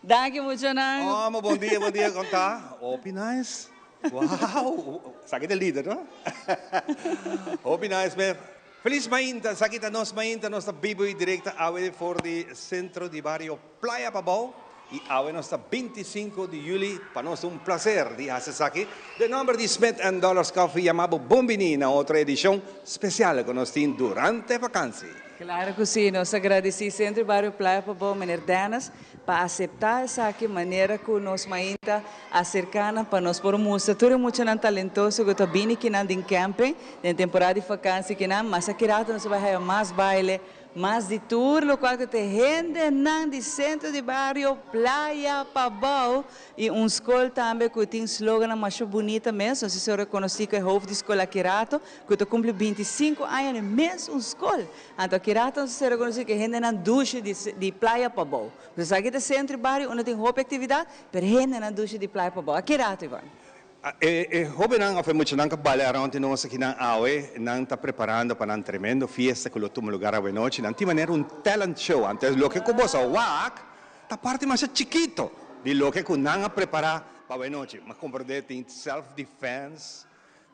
Dank je mucho, Nang. Oh, maar bom dia, conta. Hopi nice. Wow. Sakit el líder, no? Hopi nice, man. Feliz mainta, sakita nos mainta, nos biboy directa awe voor de centro de barrio Playa Pabao. Y awe nos 25 de juli, para nos un placer de hacer aquí. De nombre de Smith & Dollars Coffee llamado Bombini, na otra edición especial con nosotros durante vacancia. Claro que sim, nós agradecemos sempre o Barrio Playa Pabao, Menor Danas, para aceitar essa maneira que nós ainda acercana para nós por mostrar tudo muito talentoso que está bem aqui na camping, na temporada de vacância que não, mas aqui nós vai ter mais baile, mais de tour, lo qual que tem gente na de centro de Barrio Playa Pabao e escola também que tem slogan mais bonita mesmo, se você reconhece que é o hoofd de escola aqui que cumpre 25 anos mesmo escola, então aqui se reconhece que a gente na ducha de Playa Pabao. Você aqui no centro de Barrio onde tem roupa atividade, mas gente na ducha de Playa Pabao. Aqui Ivan. Hobi nang of mucho nang kabalaran tino sa kinang awe nang ta preparando para un tremendo fiesta que lo tumo lugar a noche nanti manera un talent show antes lo que kubo sa wak ta parte mas chiquito di lo que kunang prepara para noche mas comprende tin self defense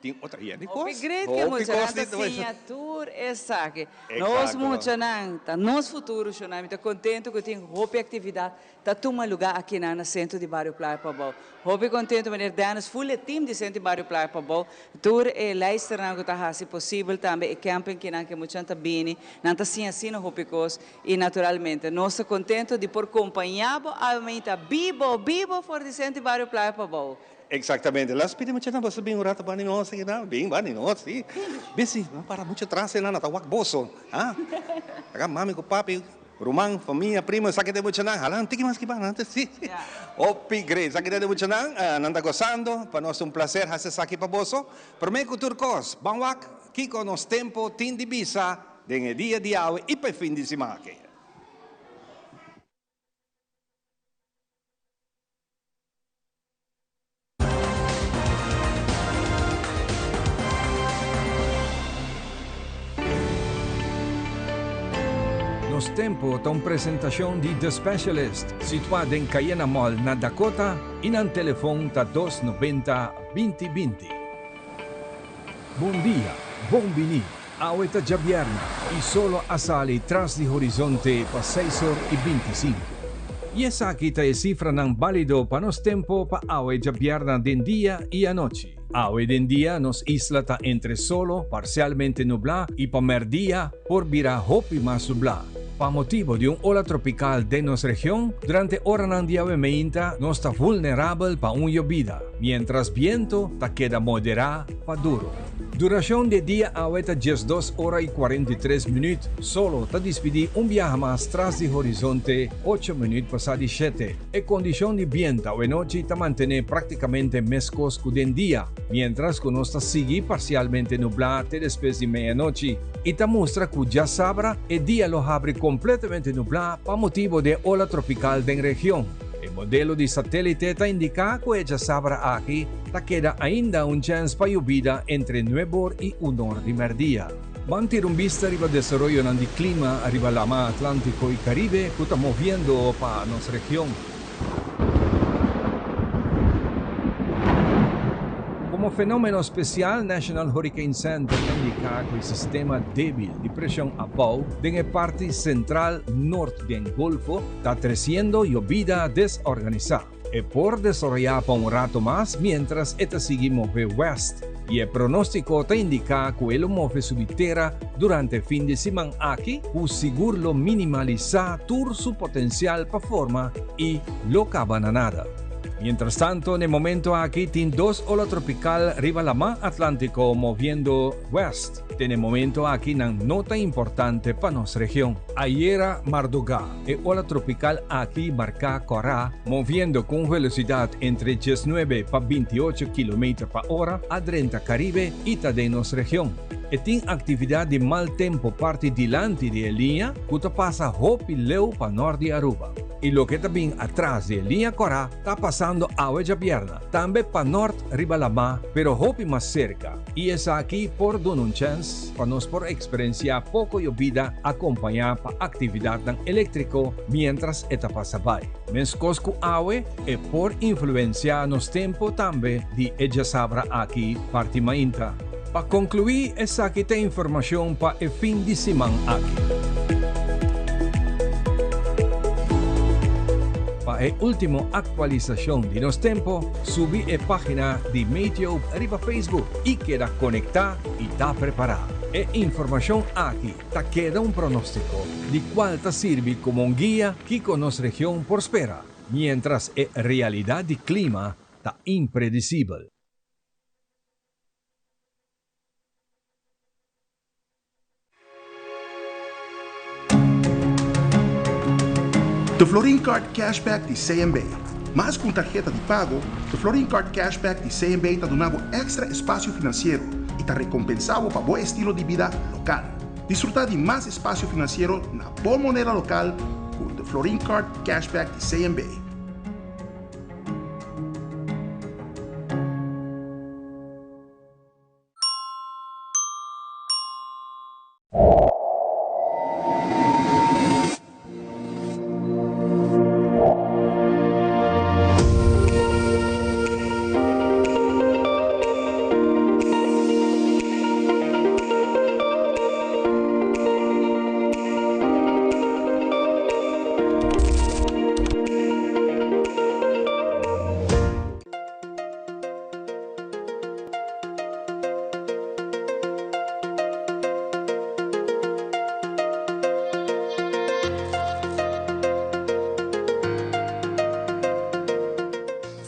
tin outra ia ni cos great que muito nanta signature essa que nós muito nang ta nos futuro chonami tá contento que tem roupa e atividade tá toma lugar aqui na centro de Barrio Playa Pabao. Hope contento meneer Danes full team de centro de Barrio Playa Pabao. Tour e luister na que tá se possível também e camping que não que muito anta bem, nanta sim assim no hope cos e naturalmente nós contento de por acompanhar aumenta bibo for de centro de Barrio Playa Pabao. Exactamente. Las pedimos mucho basta bem urato ba nino sige na bem ba nino si. Busy, para mucho atrás na natawak boso. Ha? Taga mami ko papi Rumang, família, primo, sakit de mucho nang. Halang, tiki mas kiba nanti si. Opi, great. Sakit de mucho nang. Nanda gozando. Para nós placer hacer saki paboso. Pero me turcos. Bangwak, kiko nos tempo, tin di bisa, den dia di awe, ipa fin di simake. Tempo tong presentasyon di The Specialist, situada em Cayena Mall na Dakota, inang telefon ta 290-2020. Bom dia, bombini, awet a Jabierna, y solo asali tras di horizonte pa 6:25. Y esa kita e cifra ng balido pa nos tempo pa awe Jabierna den día y anoche. Awe den día nos isla ta entre solo, parcialmente nubla y pa merdía por vira hopi más nubla. Pa motivo de un ola tropical de nuestra región, durante hora ng diawe meinta nos está vulnerable pa un llovida, mientras viento ta queda moderada pa duro. Duración de día ahorita 2 horas y 43 minutos. Solo te despedí un viaje más tras de horizonte 8 minutos pasado 7. E condición de viento de noche te mantiene prácticamente mescosco de día, mientras que nos sigue parcialmente nublado después de medianoche. Y te muestra que ya sabrá el día lo abre completamente nublado por motivo de ola tropical de región. El modelo de satélite te indica que ella sabrá aquí te queda ainda un chance para lluvia entre 9 horas y 1 hora de mediodía. Mantir un vista arriba del desarrollo del clima arriba la mar Atlántico y Caribe que está moviendo para nuestra región. Como fenómeno especial, National Hurricane Center indica que el sistema débil de presión a bajo en la parte central norte del Golfo está creciendo y lluvia desorganizada. Y por desarrollar por un rato más mientras esta sigue mover west. Y el pronóstico te indica que él mueve su tierra durante el fin de semana aquí, pues seguro minimalizar su potencial para forma y lo cabana nada. Mientras tanto, en el momento aquí tiene 2 olas tropical arriba la mar Atlántico moviendo west. En el momento aquí una nota importante para nuestra región. Ayer Mardogá, el ola tropical aquí marca Corá, moviendo con velocidad entre 19 para 28 km por hora a 30 Caribe y de nuestra región. Y tiene actividad de mal tiempo parte delante de la línea que pasa Hopi Leo para norte de Aruba. Y lo que también atrás de la línea Corá está pasando a Huella Bierna, también para norte arriba la mar, pero Hopi más cerca. Y es aquí por un chance para nos por experiencia poco lluvia acompañada para actividad eléctrico mientras esta pasa by. Mescosco awe y por influencia nos tiempo también de ella sabra aquí parte mainta. Para concluir, esa aquí te información para el fin de semana aquí. Para la última actualización de los tiempos, subí la página de Meteo arriba Facebook y queda conectada y está preparada. E información aquí te queda un pronóstico, de cual te sirve como un guía que conoce región por espera, mientras la realidad de clima está impredecible. The Florin Card Cashback de CMB. Mais com tarjeta de pago, the Florin Card Cashback de CMB está dando extra espaço financeiro e está recompensado para bom estilo de vida local. Disfrutar de mais espaço financeiro na boa moneda local com the Florin Card Cashback de CMB.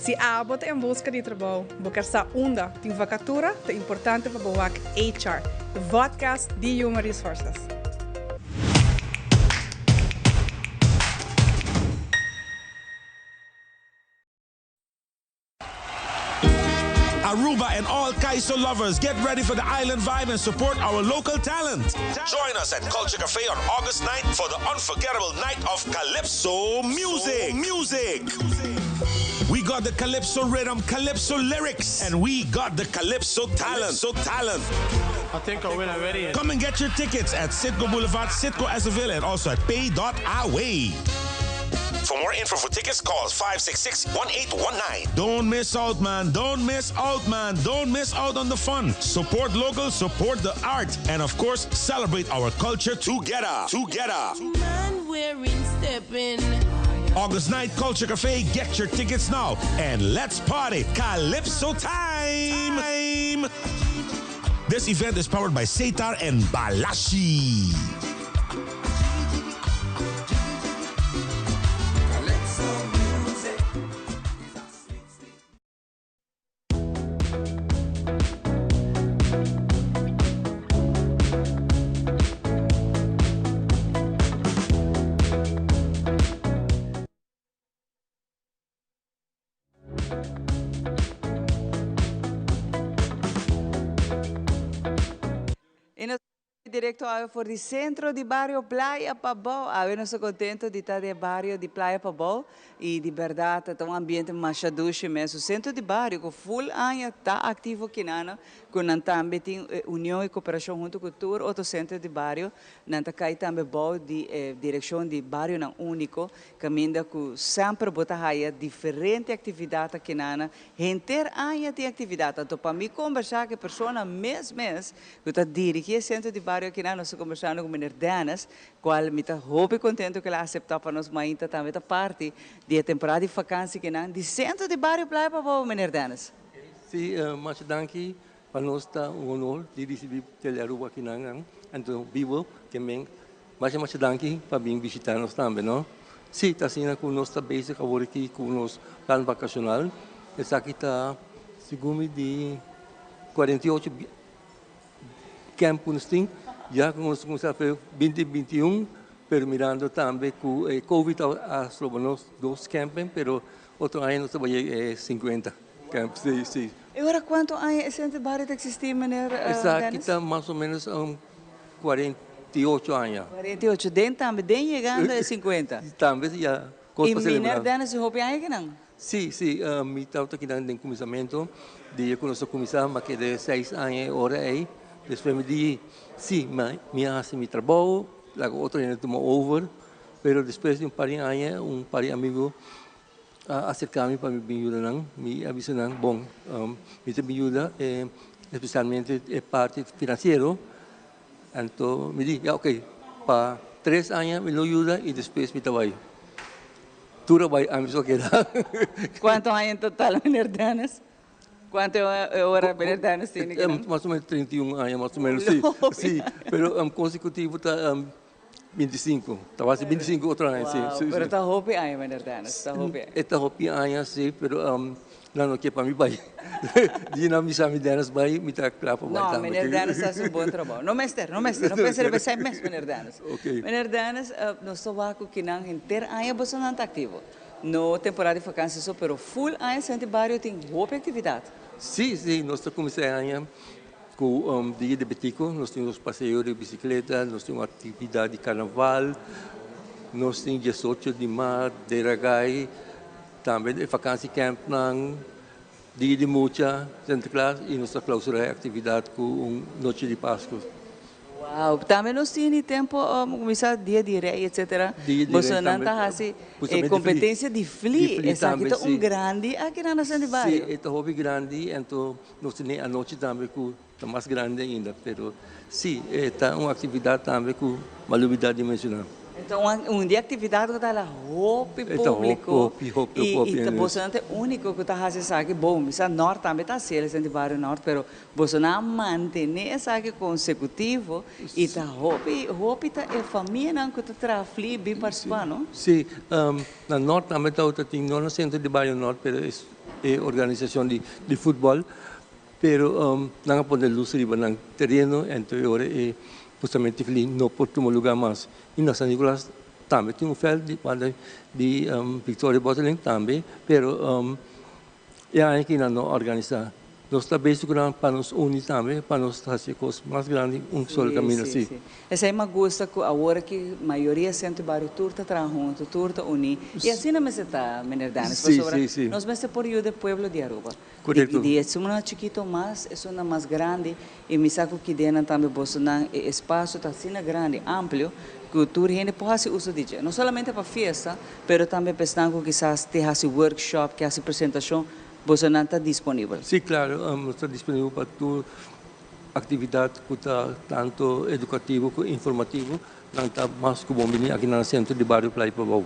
Se abot em busca de trabalho, buscar sa onda, tem vacatura, é importante para boar HR, the podcast de Human Resources. Aruba and all Kaiso lovers, get ready for the island vibe and support our local talent. Join us at Culture Cafe on August 9th for the unforgettable night of Calypso music. We got the Calypso rhythm, Calypso lyrics, and we got the Calypso talent. I think I win already. Come and get your tickets at Sitco Boulevard, Sitco Azaville, and also at pay.away. For more info for tickets, call 566-1819. Don't miss out, man. Don't miss out, man. Don't miss out on the fun. Support local, support the art, and of course, celebrate our culture together. Man wearing stepping. August 9th, Culture Cafe. Get your tickets now, and let's party. Calypso time. This event is powered by Setar and Balashi. directo a por el centro de barrio Playa Pabó. A ver, nos contento de estar de barrio de Playa Pabó e de verdade está um ambiente machaduche mesmo. O centro de barrio, com full año, está ativo aqui nana, com também tem união e cooperação junto com o outro centro de barrio. Nanta cai também bom de direção de barrio não único, caminha com sempre botar aí diferente atividade aqui nana. Inteiro ano tem atividade. Então para mim conversar com pessoa mês que está dirigir centro de barrio aqui nana, nós conversando com o menino Danas, qual me está muito contente que ela aceitou para nós mais também da parte de temporada de vacância que não, de centro de barrio Playa Pabó, menino Danas. Sim, mas danke para nós está honor de receber Telearuba aqui não, então vivo também, mas danke para vir visitar nós também, não? Sim, está sendo com nós está basic agora aqui com nós plano vacacional, essa aqui está segundo de 48 campos tem, já começamos a fazer 2021, pero mirando também com Covid a nós 2 campos, pero outro ano nós trabalhamos 50 campos, sim. E agora quanto anos esse centro de barrio existir, menino essa aqui está mais ou menos 48 anos. 48, dentro também, dentro chegando a 50. Também já. E menino Danas, se houve aí que não? Sim, me estava aqui no começamento, de começar a começar, mas que de 6 anos hora aí, depois me disse, sim, minha hace mi trabalho, logo outro ano tomou over, pero depois de par de anos, par de amigos acercaram-me para me ajudar, me avisaram, bom, me ajuda, especialmente a parte financeira, então me disse, ok, para 3 anos me ajuda e depois me trabalho. Tudo vai a mesma coisa. Quanto anos em total, menino Danas? Quanto hora menino Danas tem? Mais ou menos 31 anos, mais ou menos, sim. Pero consecutivo está 25. Estava 25 outro ano, sim. Pero está hopi aí, menino Danas, está hopi aí. Está hopi aí, sim, pero não que para mim vai. De não me chame Danas vai, me está claro para vai. Não, menino Danas faz bom trabalho. Não mestre, não pensa que sai mesmo, menino Danas. Menino Danas, nós estamos aqui não inteiro aí, você não está ativo. No temporada de vacâncias, pero full aí, centro de barrio tem boa atividade. Sim, nós estamos começando com dia de Betico, nós temos passeios de bicicleta, nós temos atividade de carnaval, nós temos 18 de mar, de Ragay, também de vacância camp ng dia de Mucha, Santa Claus, e nossa clausura atividade com Noite de Páscoa. Uau, também nós temos tempo, começar dia de rei, etc. Você não está assim, competência de fli, essa aqui é grande aqui na Nação de Barrio. Sim, é hobby grande, então nós temos a noite também com mais grande ainda, pero sim, é uma atividade também com uma novidade de mencionar. Então, dia atividade que está lá, roupa público, e você não é único que está fazendo aqui, bom, isso norte também está sendo, de Barrio Norte, pero você não mantém isso aqui consecutivo, e está roupa é família que está trabalhando bem participando. Sim, na Norte também tem no centro de Barrio Norte, pero é organização de futebol, pero não pode luz riba ng terreno, então agora é justamente no portumo lugar mais. E na San Nicolás também tem feld de Victoria Bottling também, pero é aí que não organiza. Nós também seguramos para nos unir também, para nos fazer coisas mais grandes, só caminho assim. Essa é uma gosta que agora que a maioria centro barrio turta junto, turta unir. E assim não se está, menino Danas. Sim. Nós vamos por o pueblo de Aruba. Correto. E é uma chiquito mais, é uma mais grande, e me saco que dentro também bolsonaro, espaço está assim grande, amplo, que o tour gente pode fazer uso de. Não somente para festa, mas também pensando que quizás ter workshop, que hace apresentação, você não está disponível? Sim, claro, está disponível para toda atividade que está tanto educativo como informativo, não está mais que bom aqui no centro de Barrio Playa Pabó.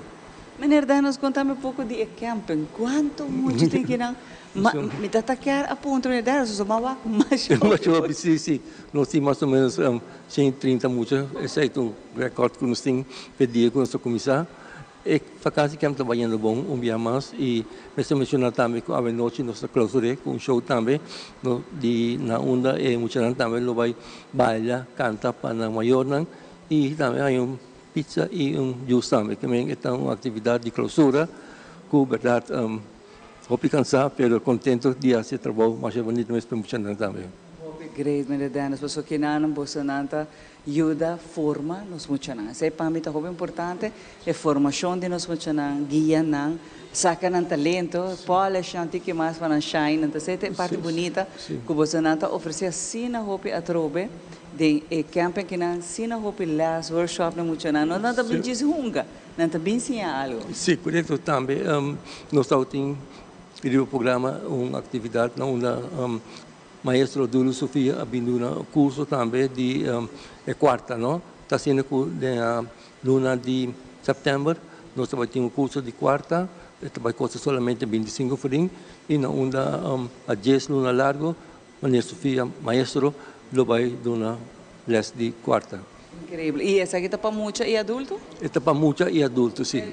Menino Danas, conta-me um pouco de camping. Quanto muito tem que não? Me está a ponto de dar, só uma mais. Sim. Nós temos mais ou menos 130 muitas, exceto um recorde que nós temos pedido com nossa comissão. E vacância que estamos trabalhando bom, dia mais, e nós mencionar também que a noite nossa clausura com show também, na onda e muita gente também vai bailar, cantar para maior, e também há pizza e juice também, que é uma atividade de clausura, que verdade, vou cansar, pero contento de fazer trabalho mais bonito mesmo para muita gente também. Great, meneer Dennis. Paso que não bolsonanta ajuda, forma nos muchanan. Esse para mim é muito importante. É formação de nos muchanan, guia não, saca não talento, pode chantar que mais para shine. Então essa é parte bonita que bolsonanta oferece assim na roupa a trobe. De camping que não sina hopi last workshop na muchanan. Não nada bem diz hunga, não tá bem sim algo. Sim, correto também. Nós estamos em o programa uma atividade na onda maestro Dulo Sofia abrindo um curso também de quarta, não? Está sendo na luna de setembro, nós vamos ter um curso de quarta, vai custar somente 25 frink, e na onda a 10 luna largo, maestro Sofia, maestro, lo vai dar uma les de quarta. Incrível. E essa aqui está para mucha e adulto? Está para mucha e adulto, sim.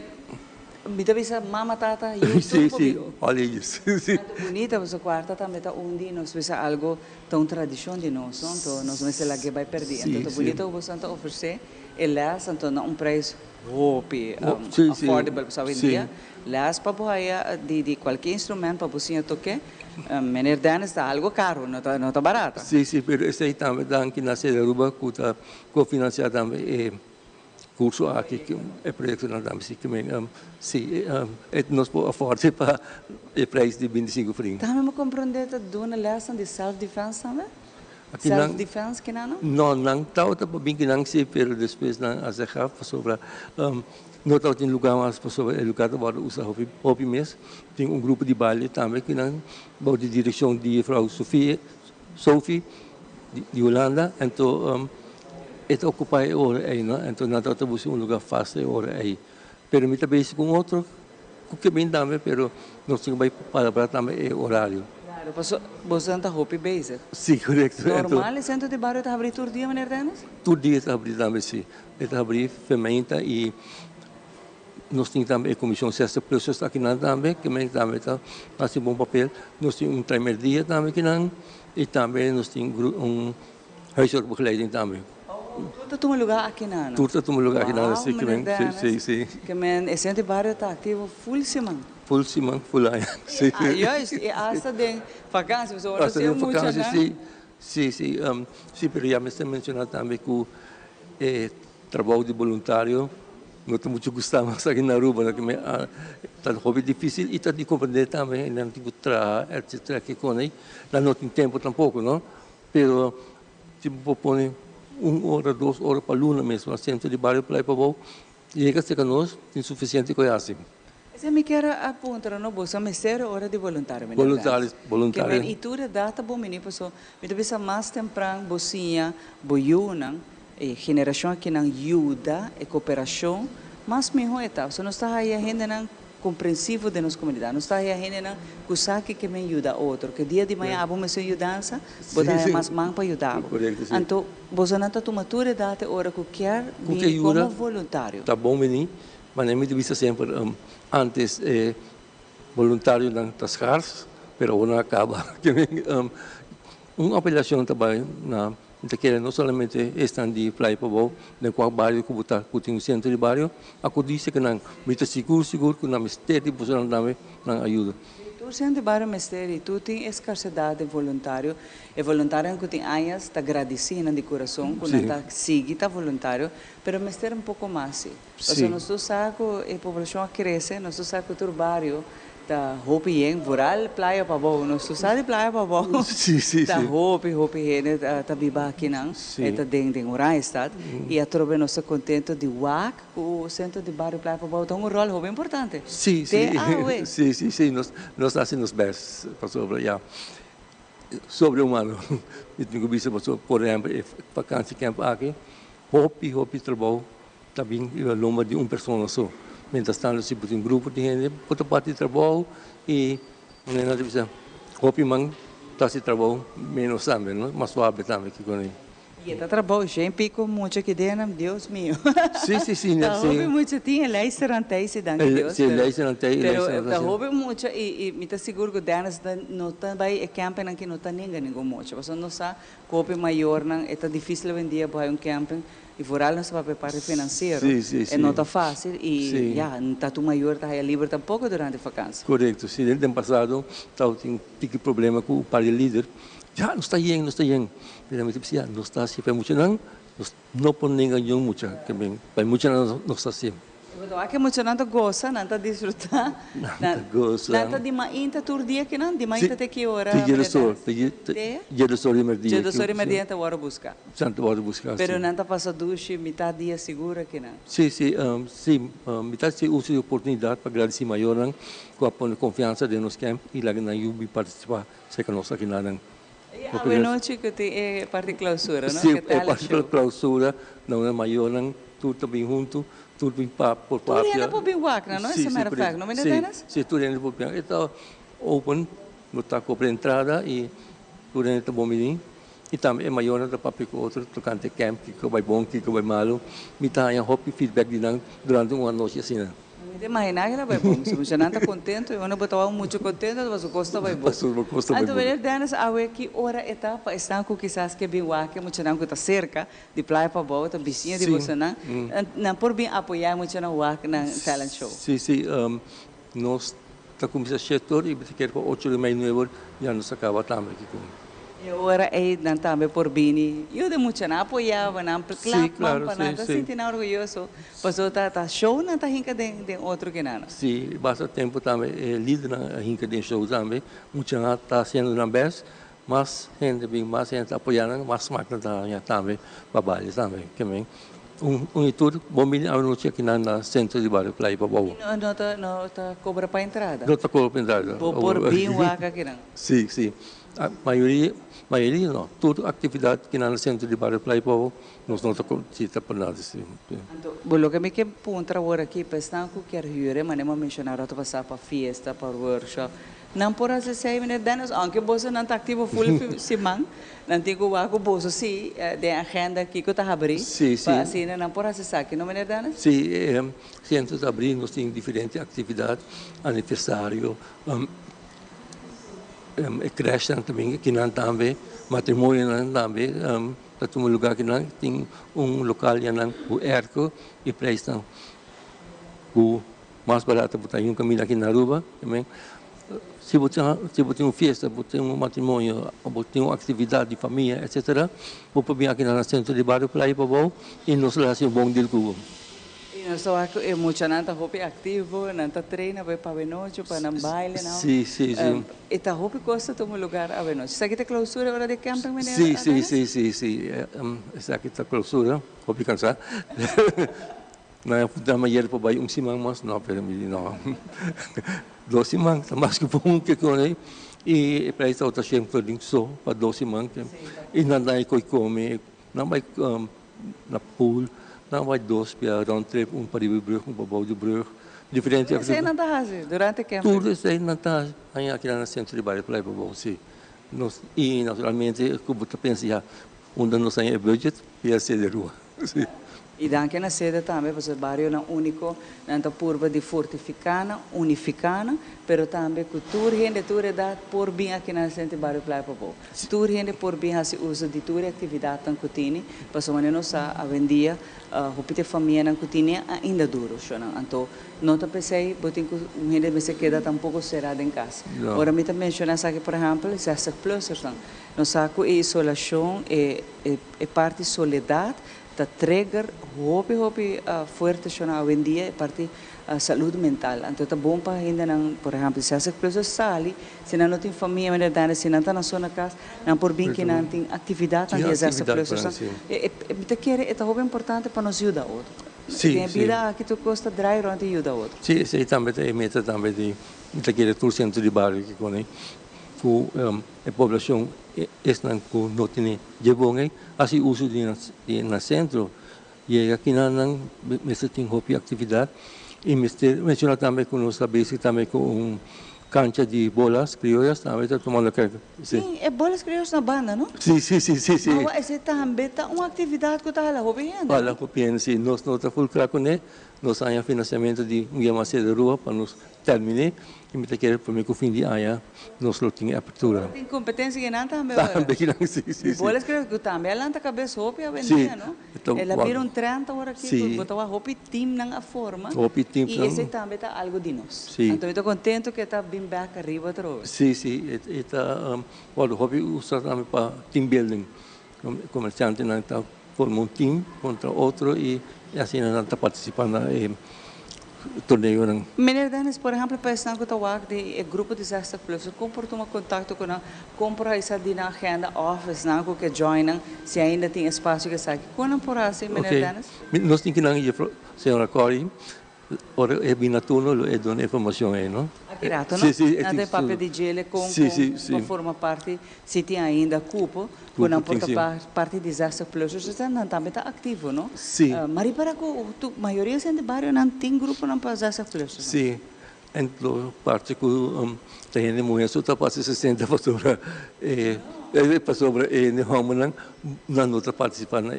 Me dá visa mama tata e sim, olha isso. Bonita essa quarta também está onde nós visa algo tão tradição de nós, então nós vamos lá que vai perder. Então bonita o você está oferecer e lá então não preço affordable para hoje em dia. Lá para boia de qualquer instrumento para você tocar. Meneer Dennis está algo caro, não está barato. Sim, mas esse aí também dá que nascer da Aruba que está cofinanciado também curso aqui que é projeto na dama sim também nós podemos affordar para o preço de 25 frink. Também me compreender que dona lesson de self defense também? Self defense que não? Não está bem que não sei, mas depois não a zegar sobre não está em lugar mais sobre o lugar para usar hobby mesmo. Tem grupo de baile também que não vai de direção de Frau Sophie de Holanda, então это ocupa hora aí, não? Então não está buscando lugar fácil hora aí. Pero me também com outro, que bem também, pero não sei vai para também é horário. Claro, você está hobby basic. Sim, correto. Normal, centro de bairro está aberto todo dia, meneer Dennis? Todo dia está aberto também, sim. Está aberto ferramenta e nós temos também a comissão sexta pessoas aqui na também, que também está fazendo bom papel. Nós temos primeiro dia também que não e também nós temos huiswerkbegeleiding também. Tudo toma lugar aqui na. Tudo toma lugar aqui na, sim, sim. Que men, esse centro de bairro está ativo full semana. Full semana, full ano. Sim. Juist, e hasta de vakantie, zo hasta de vakantie, sim, pero já me está mencionando também que o trabalho de voluntário não tem muito gostado mais aqui na Aruba, que está hobby difícil e está de compreender também, não tem que trabalhar, etc. que com aí, não tem tempo tampouco, não? Pero se propõe 1 hora, 2 horas para luna mesmo, no centro de bairro para ir para o chega-se a nós, tem suficiente conhece. Você me quer apontar, não? Você me ser hora de voluntário. Voluntário. Que e tudo data bom menino, pessoal. Me deve ser mais temprano, bocinha, boiuna, geração que não ajuda, e cooperação, mas melhor etapa. Você não está aí a gente não compreensivo de nossa comunidade. Não está aí a gente não que que me ajuda outro. Que dia de manhã abo me sua ajudança, botar mais mão para ajudar. Então, você não está tomando toda a data hora que quer vir como voluntário. Tá bom menino, mas nem me deve sempre antes voluntário nas caras, pero não acaba. Uma apelação também na que não somente estão de playa para o de qual bairro que tem um centro de bairro, aku disse que não, muito seguro que não mistério de pessoas não ajuda. O centro de bairro mistério, tu tem escassidade de voluntário, e voluntário que tem anos está agradecendo de coração, quando está seguindo voluntário, mas mistério um pouco mais. Porque nós sabemos que a população cresce, nós sabemos que o bairro da hopi yang vural playa pa bo no susadi playa pa bo sim da hopi hene ta biba aqui não eta deng orai estad e a trobe nossa contento de WAC o centro de bairro playa pa bo tem um rol muito importante sim nós fazemos best sobre humano eu tenho visto por exemplo vacância camp aqui hopi trabalho também o número de uma pessoa só. Mientras tanto, se tem grupo de gente, pode parte de trabalho e não deve ser. Hopi man está se trabalho menos também, não? Mais suave também que com ele. E está trabalho, gente pico muito aqui dentro, Deus meu. Sim. Houve muito tinha lei serantei se dan Deus. Sim, lei serantei. Pero houve muito e me está seguro que Dennis não também é camping aqui não está ninguém muito. Você não sabe, hopi maior não é difícil vendia para um camping. E foral não se vai preparar financeiro, não está fácil e está tu maior, está livre tampouco durante a vacância. Correto, sim, no ano passado tinha um problema com o pai líder Ya, no está bien. Pero me dice, ya, no está así, pero mucho no ponen yo mucho, que para mucho no está así. Betul, aqui mucho nanta goza, nanta disfrutar. Goza. Nanta di mainta tur dia que não, di mainta te que hora. Dia do sol, dia do sol e merdia. Dia do sol e merdia te hora buscar. Santo hora buscar. Pero nanta passa duche, metade dia segura que não. Sim, metade se usa a oportunidade para agradecer maior com a confiança de nos camp e lá na Yubi participar, sei que nós aqui nada. A noite que tem é parte clausura, não? Sim, é parte clausura, não é maior, tudo também junto. Tudo bem por papel. Tudo ainda por bem wak, não é? Essa mera fact, não me entendes? Sim, tudo ainda por bem. Então, open, não está com a entrada e tudo ainda está bom menino. E também é maior da papel com outro, tocante camp, que vai bom, que vai malo. Me está aí hobby feedback de nang durante uma noite assim, né? Te imaginar que ela vai bom, se você não está contente, eu não estava muito contente, mas o custo vai bom. Então, ele Dennis, a ver que hora etapa está com quizás que bem wak, muito não que está cerca de praia para boa, está vizinha de você não por bem apoiar muito não wak na talent show. Sim, nós está começando a setor e quer para 8 de maio já nos acaba também aqui com. E agora aí não também por bem, eu de muito não apoiava, não claro, para nada, sinto não orgulhoso, mas tá show não tá rinca de outro que não. Sim, basta tempo também líder na rinca de show também, muito não está sendo na best, mas gente bem mais gente apoiando, mais máquina também trabalho também, também. E tudo, bom menino, a noite aqui na centro de bairro Playa para Boa. Não tá cobra para entrada. Não tá cobra para entrada. Por bem waka que não. Sim. A maioria não. Toda atividade que na centro de bairro Playa para Boa, nós não estamos cita para nada. Bom, o que me quer pontar agora aqui, pensando que quero hyre, mas não mencionar outro passar para festa, para workshop. Não por as 6 minutos, danos, aunque você não está ativo full semana, não tem que o bolso sim, de agenda que está abrindo. Sim. Assim, não por as 6, não me danos? Sim, centros abrir, nós temos diferentes atividades, aniversário, creche também, que não também, matrimônio não também, para um lugar que não tem local que não o erco e prestam o mais barato para um caminho aqui na Aruba também. Se você tem uma festa, você tem um matrimônio, você tem uma atividade de família, etc., você vem aqui no centro de bairro Playa para Boa e nos relaciona bom deal com e nós só é muito não está hobby ativo, não está treina vai para a noite, para não baile, não. Sim. E está hobby gosta de um lugar a noite. Isso aqui está clausura hora de camping, menina? Sim. Isso aqui está clausura, hobby cansar. Na manhã para baixo semana, mas não, pero não. 2 semanas, mais que bom que com e para isso outra sempre só para 2 semanas e não dá come, não vai na pool, não vai 2 para round trip, para ir para Babau de Brug, diferente. Isso aí não está assim, durante o campo. Tudo isso aí não está aí aqui na centro de bairro para Babau, sim. E naturalmente, como tu pensa já, onde nós temos budget, ia ser de rua. Sim. E anche na sede também, porque o bairro é único, não curva de fortificana, unificana, pero também que tudo gente tudo dá por bem aqui na centro bairro Playa para Boa. Tudo gente por bem se usa de tudo atividade tan cutini, para so maneira sa a vendia, hopite família na cutini ainda duro, então não te pensei, botin que gente se queda tampouco cerrado em casa. Ora me também menciona aqui, por exemplo, se essa plus, não saco isolação é parte soledade. Está trigger hopi forte hoje em dia parte saúde mental. Então está bom para ainda não, por exemplo, se as pessoas saem, se não tem família, se não está na sua casa, não por bem que não tem atividade, não exerce pessoas. Então quer é muito importante para nos ajudar outro. Tem vida que tu gosta de drive onde ajuda outro. Sim, também tem meta também de querer todo centro de bairro que conhe. A população não tem jebong assim uso na centro e aqui não tem hobby atividade e menciona também com nós basic também com cancha de bolas crioulas também está tomando carga. Sim, é bolas crioulas na banda, não? Sim. Agora esse também tá uma atividade que está lá hobby ainda. Olha, hobby sim, nós não está full crack né, nós temos financiamento de uma de rua para nos terminar e me quer para mim que o fim de ano nós não tem abertura. Tem competência que não também. Também sim. Bolas creio que também ela tá cabeça roupa a Sim. vender, não? Então, Ela vira 30 horas aqui, sim. botar a roupa e time na forma. Roupa e time, E não. esse também tá algo de nós. Sim. Então eu estou contente que está bem back arriba outra vez. Sim. O hobby usa também para team building. Comerciante não está formando team contra outro e assim não está participando no torneio. Meneer Dennis, por exemplo, pensando que está de grupo de Zesta Plus, comportou um contato com a compra essa de na agenda office, não que joinam, se ainda tem espaço que sai. Quando por assim, meneer Dennis? Nós temos que não ir, senhora Corey, ora é bem turno e dona informação aí, não? Aqui rato, não? Sim. Não tem papel de gelo com forma parte, se tem ainda cupo, quando porta parte de Zesta Plus, você não também está ativo, não? Sim. Mas para que a maioria de bairro não tem grupo não para Zesta Plus. Sim. Então, parte que tem mulher só está para 60 pessoas para sobre não está participando.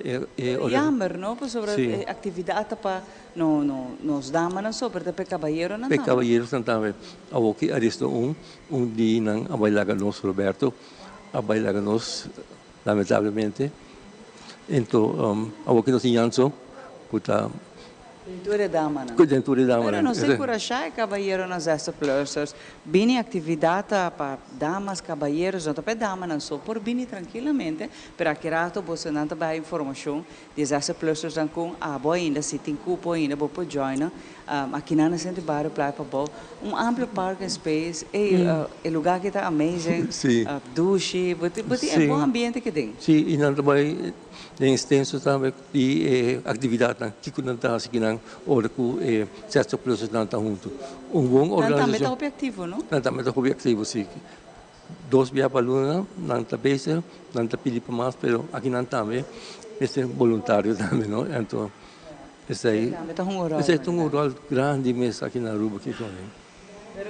Jammer, não? Para sobre atividade para nos damas não só para caballeiro não. Para caballeiro também. A que aristou dia não a bailar nós Roberto, a bailar nós lamentavelmente. Então, a que nós inhanso, puta. Denture dama, não? Denture dama. Pero não sei curachar caballeiro nas Zesta Plus. Bem atividade para damas, caballeiros, não para damas não só por bem tranquilamente, para que rato você não tem informação de Zesta Plus com a boa ainda se tem cupo ainda vou por join. Aqui na Centro Bairro Playa Pabol, amplo parking space, é lugar que está amazing, duche, é bom ambiente que tem. Sim, e não também tem extenso também de atividade que não está assim não, hora que certas pessoas não estão junto. Bom organização. Também está objetivo, não? Também está objetivo, sim. 2 dias para Luna, não está bem, não está pedindo para mais, mas aqui não também, é voluntário também, não? Então, esse é um rol grande mesmo aqui na Aruba que tem.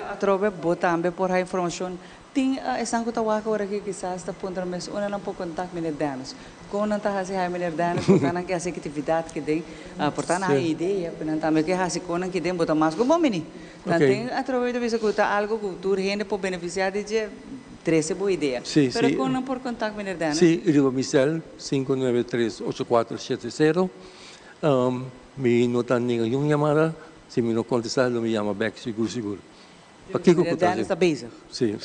A tropa bota também por a informação. Tem essa coisa agora que quizás está pondo mas uma não pode contar com meneer Dennis. Quando não está assim a meneer Dennis, porque não quer essa atividade que tem, portanto a ideia, porque também que assim quando que tem bota mais como meni. Então tem a tropa de vez que está algo que tu rende para beneficiar de 13 boa ideia. Pero quando não por contar com meneer Dennis. Sim, eu Michel 593-8470. Me notan nenhuma chamada, se me não contestar, me chama back seguro. Meneer Dennis está bezig. Sim.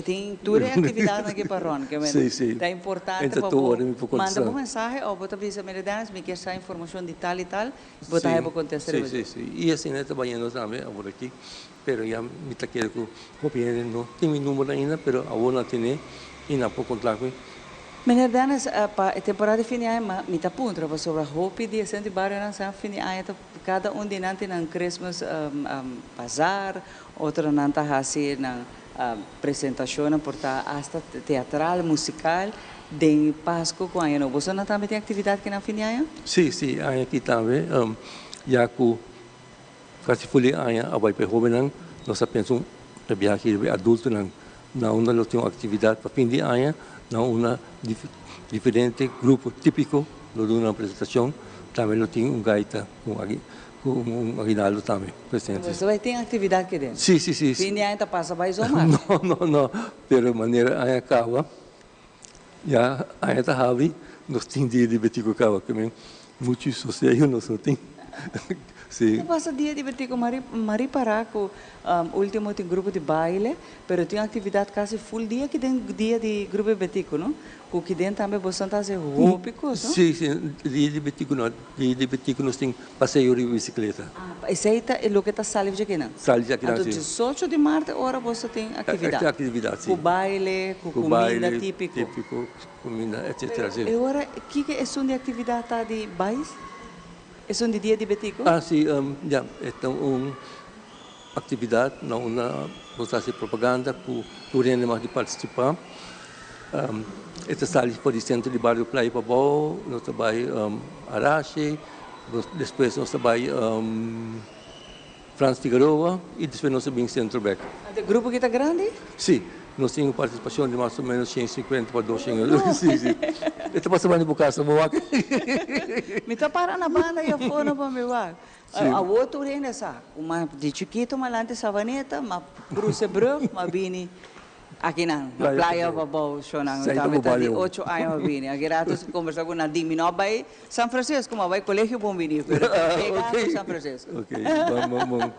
Tem toda a atividade aqui para Ron, que é importante para manda uma mensagem ou bota visa meneer Dennis, me quer essa informação de tal e tal, bota aí para contestar. Sim. E assim né trabalhando também agora aqui, pero já me está querendo copiar não tem meu número ainda, pero agora tem e não pode contar com. Meneer Dennis, a temporada de fim de ano, me está punto sobre a roupa de Centro Bairro na fim de ano, cada de nós tem um Christmas bazar, outro não está assim na apresentação, porta hasta teatral, musical, de Páscoa com ano. Você não também tem atividade que na fim de ano? Sim, aqui também, já que quase foi ano, a vai para jovem, nós pensamos que viajar adulto não tem atividade para fim de ano. Não uma diferente grupo típico de uma apresentação também tem gaita com aguinaldo também presente. Você vai ter atividade aqui dentro? Sim. Fim de ano passa mais ou mais? Não, pero maneira aí acaba já aí está havi nós tem dia de betico acaba também muito sossego nós tem. Sim. Passa dia divertido Mari para com último tem grupo de baile, pero tem atividade quase full dia que tem dia de grupo betico, não? O que dentro também você está se roupico, não? Sim, dia de betico não, dia de betico nós tem passeio de bicicleta. Esse aí é o que está salvo de aqui não? Salvo de aqui não. Então 18 de março hora você tem atividade. Atividade, sim. Com baile, com comida típico. Típico, comida, etc. E agora que é isso de atividade tá de bairro? É um dia de betico? Sim, já, então atividade, não uma fazer propaganda para o mais de participar. Esta sala por o centro de bairro Playa Pabol, nós trabalhamos Arache, depois nós trabalhamos Franz Figueroa e depois nós subimos Centro Beck. O grupo que está grande? Sim, nós temos participação de mais ou menos 150 para 200. Sim, sim. Ito pa sa mga bukas sa buwak. Mita para na banda e a fona para me var. A outro renda sa, uma de chiquito malante savaneta, ma cruce bro, ma bini aqui na praia babau shonang tá de 8 anos vini. Aqui rato conversar com Nadim no vai São Francisco, mas vai colégio bom vini, pero okay. São Francisco. Okay, vamos.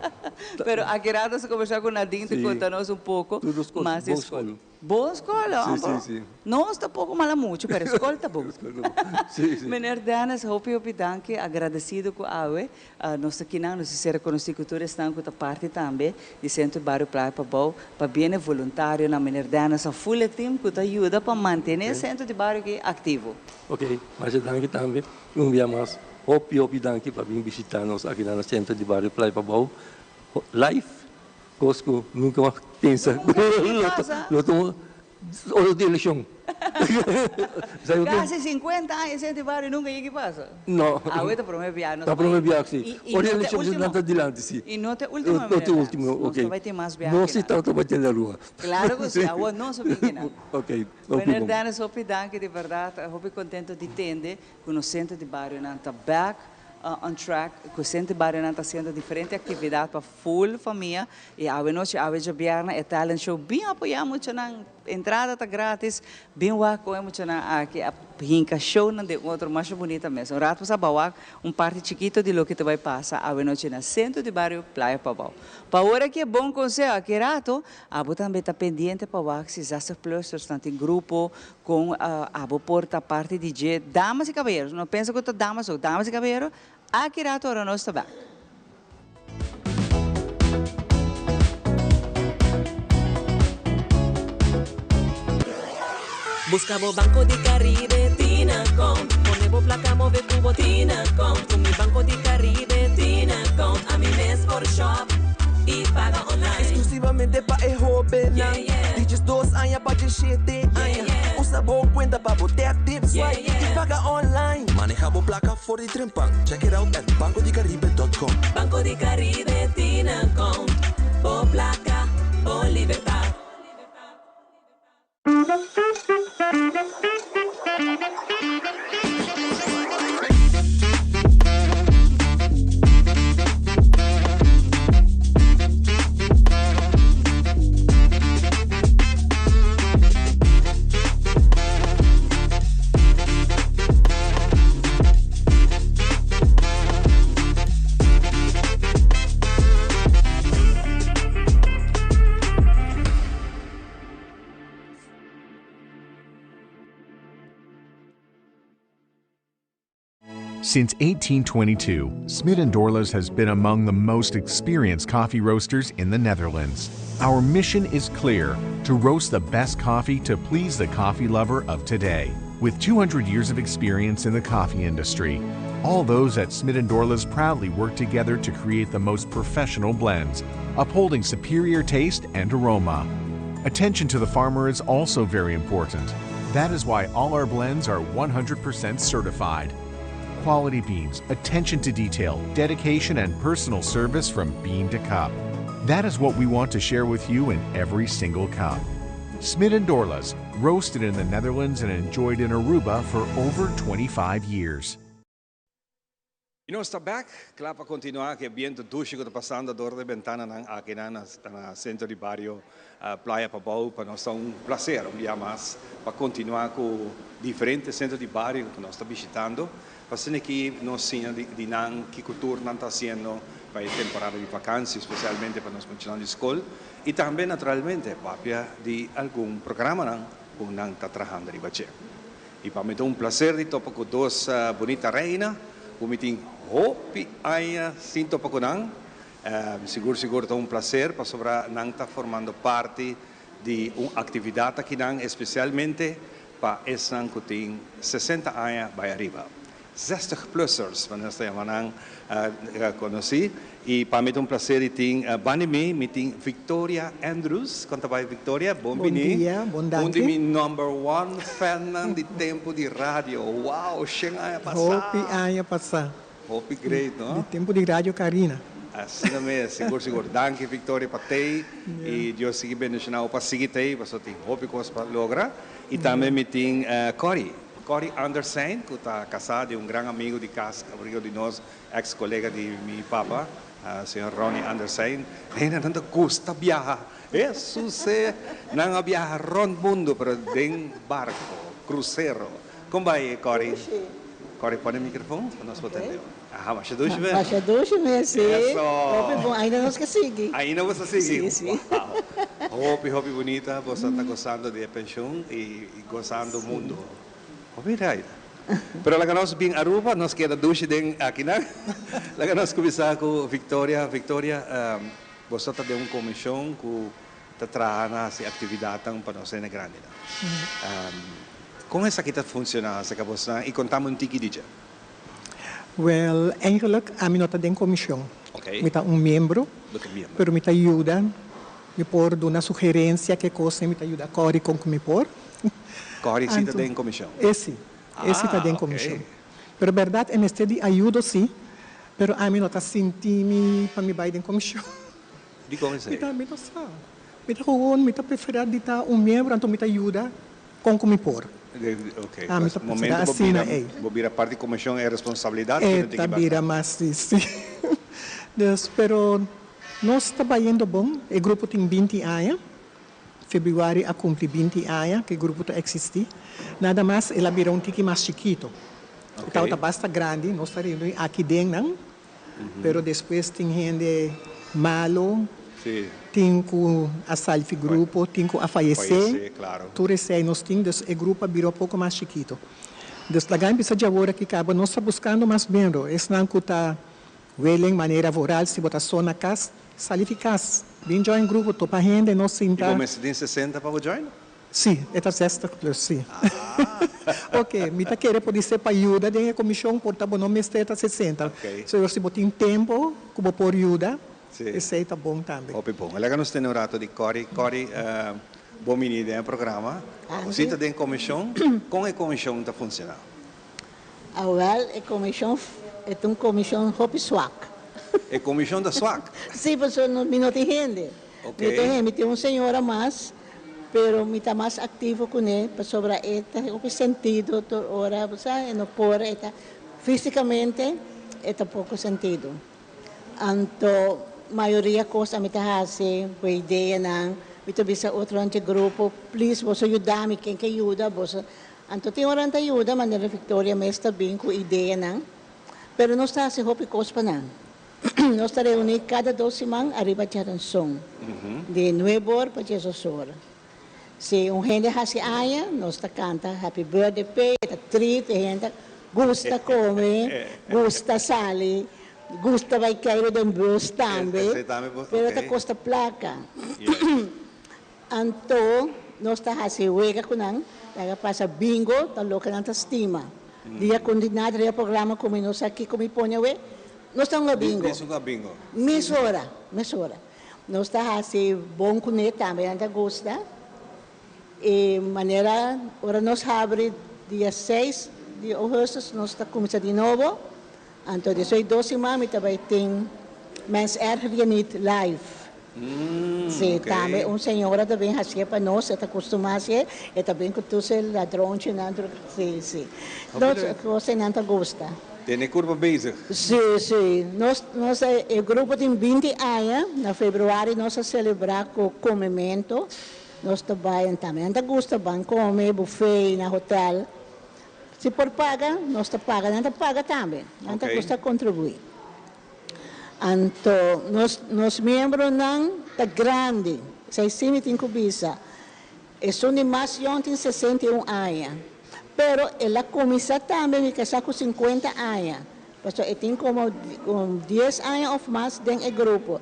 Pero aqui rato se conversar com Nadim te conta-nos pouco mais escola. Boa escola, sim. Nós tá pouco mal muito, pero escola tá bom. Sim. Meneer Danas, hope danke, agradecido com a AWE, nós aqui não nos ser conhecido cultura estão com a parte também de Centro Bairro Praia Pabau, para bem voluntário na Meneer Danas, a full team que ajuda para manter o centro de bairro ativo. Ok, mas danke também, dia mais, hope danke para vir visitar-nos aqui no Centro de Bairro Praia Pabau, live. Cosco nunca mais pensa. Loto o de eleição. Quase 50 anos esse barrio nunca llega passa. Não. Ahorita promete viajar. Está promete viajar, sim. O de eleição se não adiante, sim. E não tem último. Não tem último, ok. Não vai ter mais viagem. Não se tanto vai ter na rua. Claro que sim. Agora não se vê nada. Ok. Meneer Danas, hope danke de verdade. Hope contento de entender que no centro de bairro não está back. On track, que o Centro Bairro está fazendo diferentes atividades para full família e a noite a viernes é talent show bem apoiamos na entrada tá grátis bem lá coemos na aqui a hinca show de outro mais bonita mesmo rato para bawa parte chiquito de lo que te vai passar a noite na Centro de Bairro Praia Pabau para hora que é bom conselho aqui rato a também está pendente para o se já se plus em grupo com a porta parte DJ damas e caballeros não pensa que damas ou damas e caballeros aqui rato ora nós está back. Buscamos Banco de Caribe, Tinacom. Ponemos placa, move cubo, Tinacom. Con mi Banco de Caribe, Tinacom. A mi mes por shop y paga online. Exclusivamente para el joven. Dices 2 años para de 7 años. Usa bom cuenta para botar tips y paga online. Manejamos placa for the Trempan. Check it out at bancodecaribe.com. Banco de Caribe, Tinacom. Por placa, por libertad. Since 1822, Smit & Dorlas has been among the most experienced coffee roasters in the Netherlands. Our mission is clear: to roast the best coffee to please the coffee lover of today. With 200 years of experience in the coffee industry, all those at Smit & Dorlas proudly work together to create the most professional blends, upholding superior taste and aroma. Attention to the farmer is also very important. That is why all our blends are 100% certified. Quality beans, attention to detail, dedication, and personal service from bean to cup. That is what we want to share with you in every single cup. Smit & Dorlas, roasted in the Netherlands and enjoyed in Aruba for over 25 years. E nós estamos back, claro, para continuar, que é bem tudo que está passando dentro da ventana aqui no centro de bairro Praia Pabau, para nós é prazer, dia mais, para continuar com diferentes centros de bairro que nós estamos visitando, para que nós tenhamos que cultura não está sendo para a temporada de vacanças, especialmente para nós continuar de escola, e também, naturalmente, para de algum programa que não está trabalhando de baixo. E para mim é prazer de estar com duas bonitas reinas, que hopi aia sinto pakunang siguro é prazer para sobra nang ta formando parte de uma atividade aqui nang especialmente para esses que têm 60 anos vai arriba 60 plussers van nós nang conheci e para mim é prazer de ter banimi meeting Victoria Andrews conta vai Victoria bom dia bom dia number 1 fan de tempo de rádio wow chega a passar hopi aia passar Hope great, no? De tempo de rádio Karina. Assim mesmo, seguro. Danke, Victoria, para ti. E Deus siga bendicionando para seguir ti, para ter hope que você logra. E também me tem Cory Andersen, que está casado, um grande amigo de casa, amigo de nós, ex-colega de meu papa, senhor Ronnie Andersen. Ele não custa viajar. Isso é, não viajar rond mundo, pero em barco, cruzeiro. Como vai, Cory? Cory, põe o microfone para nós podermos. Mas é dois meses. Mas é 2 meses, sim. Isso. Ainda não esqueci. Ainda você segue. Sim. Hope bonita, você está gostando de pensão e gostando do mundo. Hope right. Pero lá que nós bem Aruba, nós queda duche aqui, né? Lá que nós começar com Victoria. Victoria, você está de uma comissão que está trazendo essa atividade para nós na grande. Como essa aqui está funcionando? E contamos um tiki DJ. Well, eigenlijk aan mijn nota den comissão. Okay. Met een membro, pero me ajuda, me por dar uma sugerência que coisa me ajuda a Cory com que me por. Cory sim está den comissão. Esse está den comissão. Pero verdade, neste dia ajuda sim, pero a mim nota senti-me para me baixar den comissão. De como é? Me tá só. Me tá gewoon, me tá preferir de estar membro, então me ajuda com que me por. Ok. No momento vira parte de comissão é responsabilidade. Vira mais sim. Pero nós trabalhando bom. O grupo tem 20 anos. Fevereiro a cumprir 20 anos que o grupo existe. Nada mais, ela vira tique mais chiquito. Então está bastante grande. Nós estamos aqui dentro, pero depois tem gente malo. Sim. Tem a salve grupo, tem a falecer. Claro. Tudo isso aí nós temos, o grupo virou um pouco mais chiquito. Então, a grande precisa de agora que acaba, nós estamos buscando mais membros. Esse não está de maneira voral, se botar só na casa, salificaz. Vem join grupo, topa renda, nós sentar. E como tem 60 para o join? Sim, esta sexta, sim. Ok, me está querendo poder ser para ajuda, tem a comissão, por tá bom, não me está 60. Ok. Se botar tempo, como por ajuda, esse aí está bom também. Ope bom. Ela nos tem um rato de Cory, bom menino no programa. Você está em comissão, como a comissão está funcionando? Well, a comissão é uma comissão hop swak. É comissão da SWAC? Sim, porque não tem gente. Me tem uma senhora mais, pero me está mais ativo com ele, para sobre o sentido, hora, não por, fisicamente, é pouco sentido. Então, maioria coisa me está fazendo, a ideia não, me está vendo outro grupo, please, você ajudar-me, quem que ajuda, você. Então, tem hora que ajuda, mas a Victoria me está bem com a ideia não, pero não está assim, roupa coisa para não. Nós estamos reunidos cada 2 semanas, arriba de um som, de 9 horas para 10 horas. Se gente hace aia, nós canta Happy Birthday, está triste, gente gosta comer, gosta salir. Gusta vai cair de bus também, pero está costa placa. Então, nós está fazendo huega com nós, está passa bingo, está louca na estima. Dia combinado o programa como nós aqui como põe o nós estamos no bingo. Mesora. Nós está fazendo bom com ele também, anda gosta. E maneira, agora nós abre dia 6 de agosto, nós está começando de novo. Então, depois de 2 semanas, também tem Men's Earth Reunite Live. Sim, também uma senhora também fazia para nós, está acostumada a ser, e também com todos os ladrões, sim. Você não gosta. Tem curva basic? Sim. O grupo tem 20 anos, na fevereiro nós vamos celebrar com o comimento. Nós trabalhamos também, não gosta de comer, buffet, no hotel. Se por paga, nós não paga também. Não custa contribuir. Então, nós membros não está grande, 605 bisa. E são de mais de 61 anos. Pero ela começa também, que está com 50 anos. Porque tem como 10 anos ou mais dentro do grupo.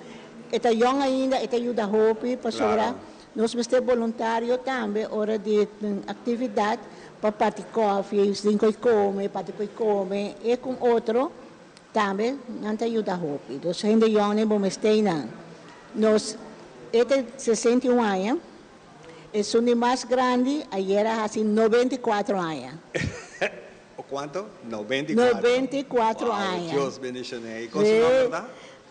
Está jovem ainda, está ajuda a roupa, para nós vamos ter voluntário também, hora de atividade, para partir coffee, cinco come, e com outro também não te ajuda a roupa. Então, gente jovem vamos ter não. Nós, 61 anos, e são de mais grande, aí era assim 94 anos. O quanto? 94. 94 anos. Deus bendicionei. Qual é o seu nome, verdade?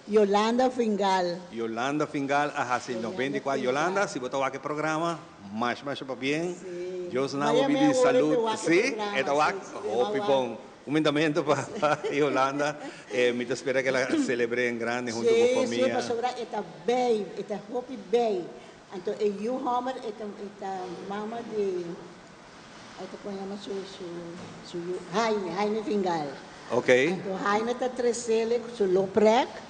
Yolanda Fingal. Yolanda Fingal, ahasi 94. Yolanda, si botawa que programa, mais para bien. Deus na obedi saúde. Sim, eta wak, hopi bom. Um mandamento para Yolanda. Me espera que ela celebre em grande junto com a família. Sim, sobre eta bem, eta hopi bem. Então, eu homer eta mama de esta ponhamos su Jaime Fingal. Ok. Então, Jaime está tresele su loprek.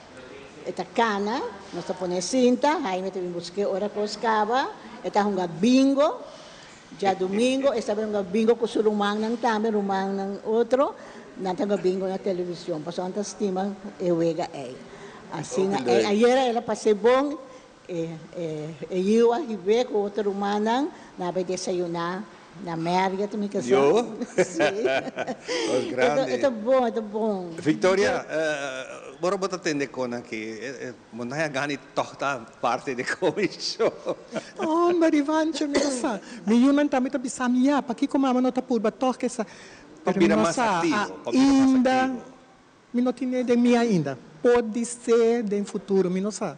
Esta cana, nós ponemos cinta, Jaime te busque hora coscava, esta hunga bingo, já domingo, esta hunga bingo com o rumang nang também, rumang nang outro, nantanga bingo na televisão, passou anta estima eu ega aí. Assim, ayer ela passei bom, eu a ribe com outro rumang nang, na vai desayunar. Na merda também que eu? Sim. Os grandes. É bom, é bom. Victoria, bora botar tende kona que monaya gani tohta parte de comissão. Oh, Marivancho, nossa. Miyunan tami ta bisamia, paki kumama no tapurba toque essa. Papira mais ativo. Ainda, minotine de mim ainda. Pode ser de futuro, mi não sabe.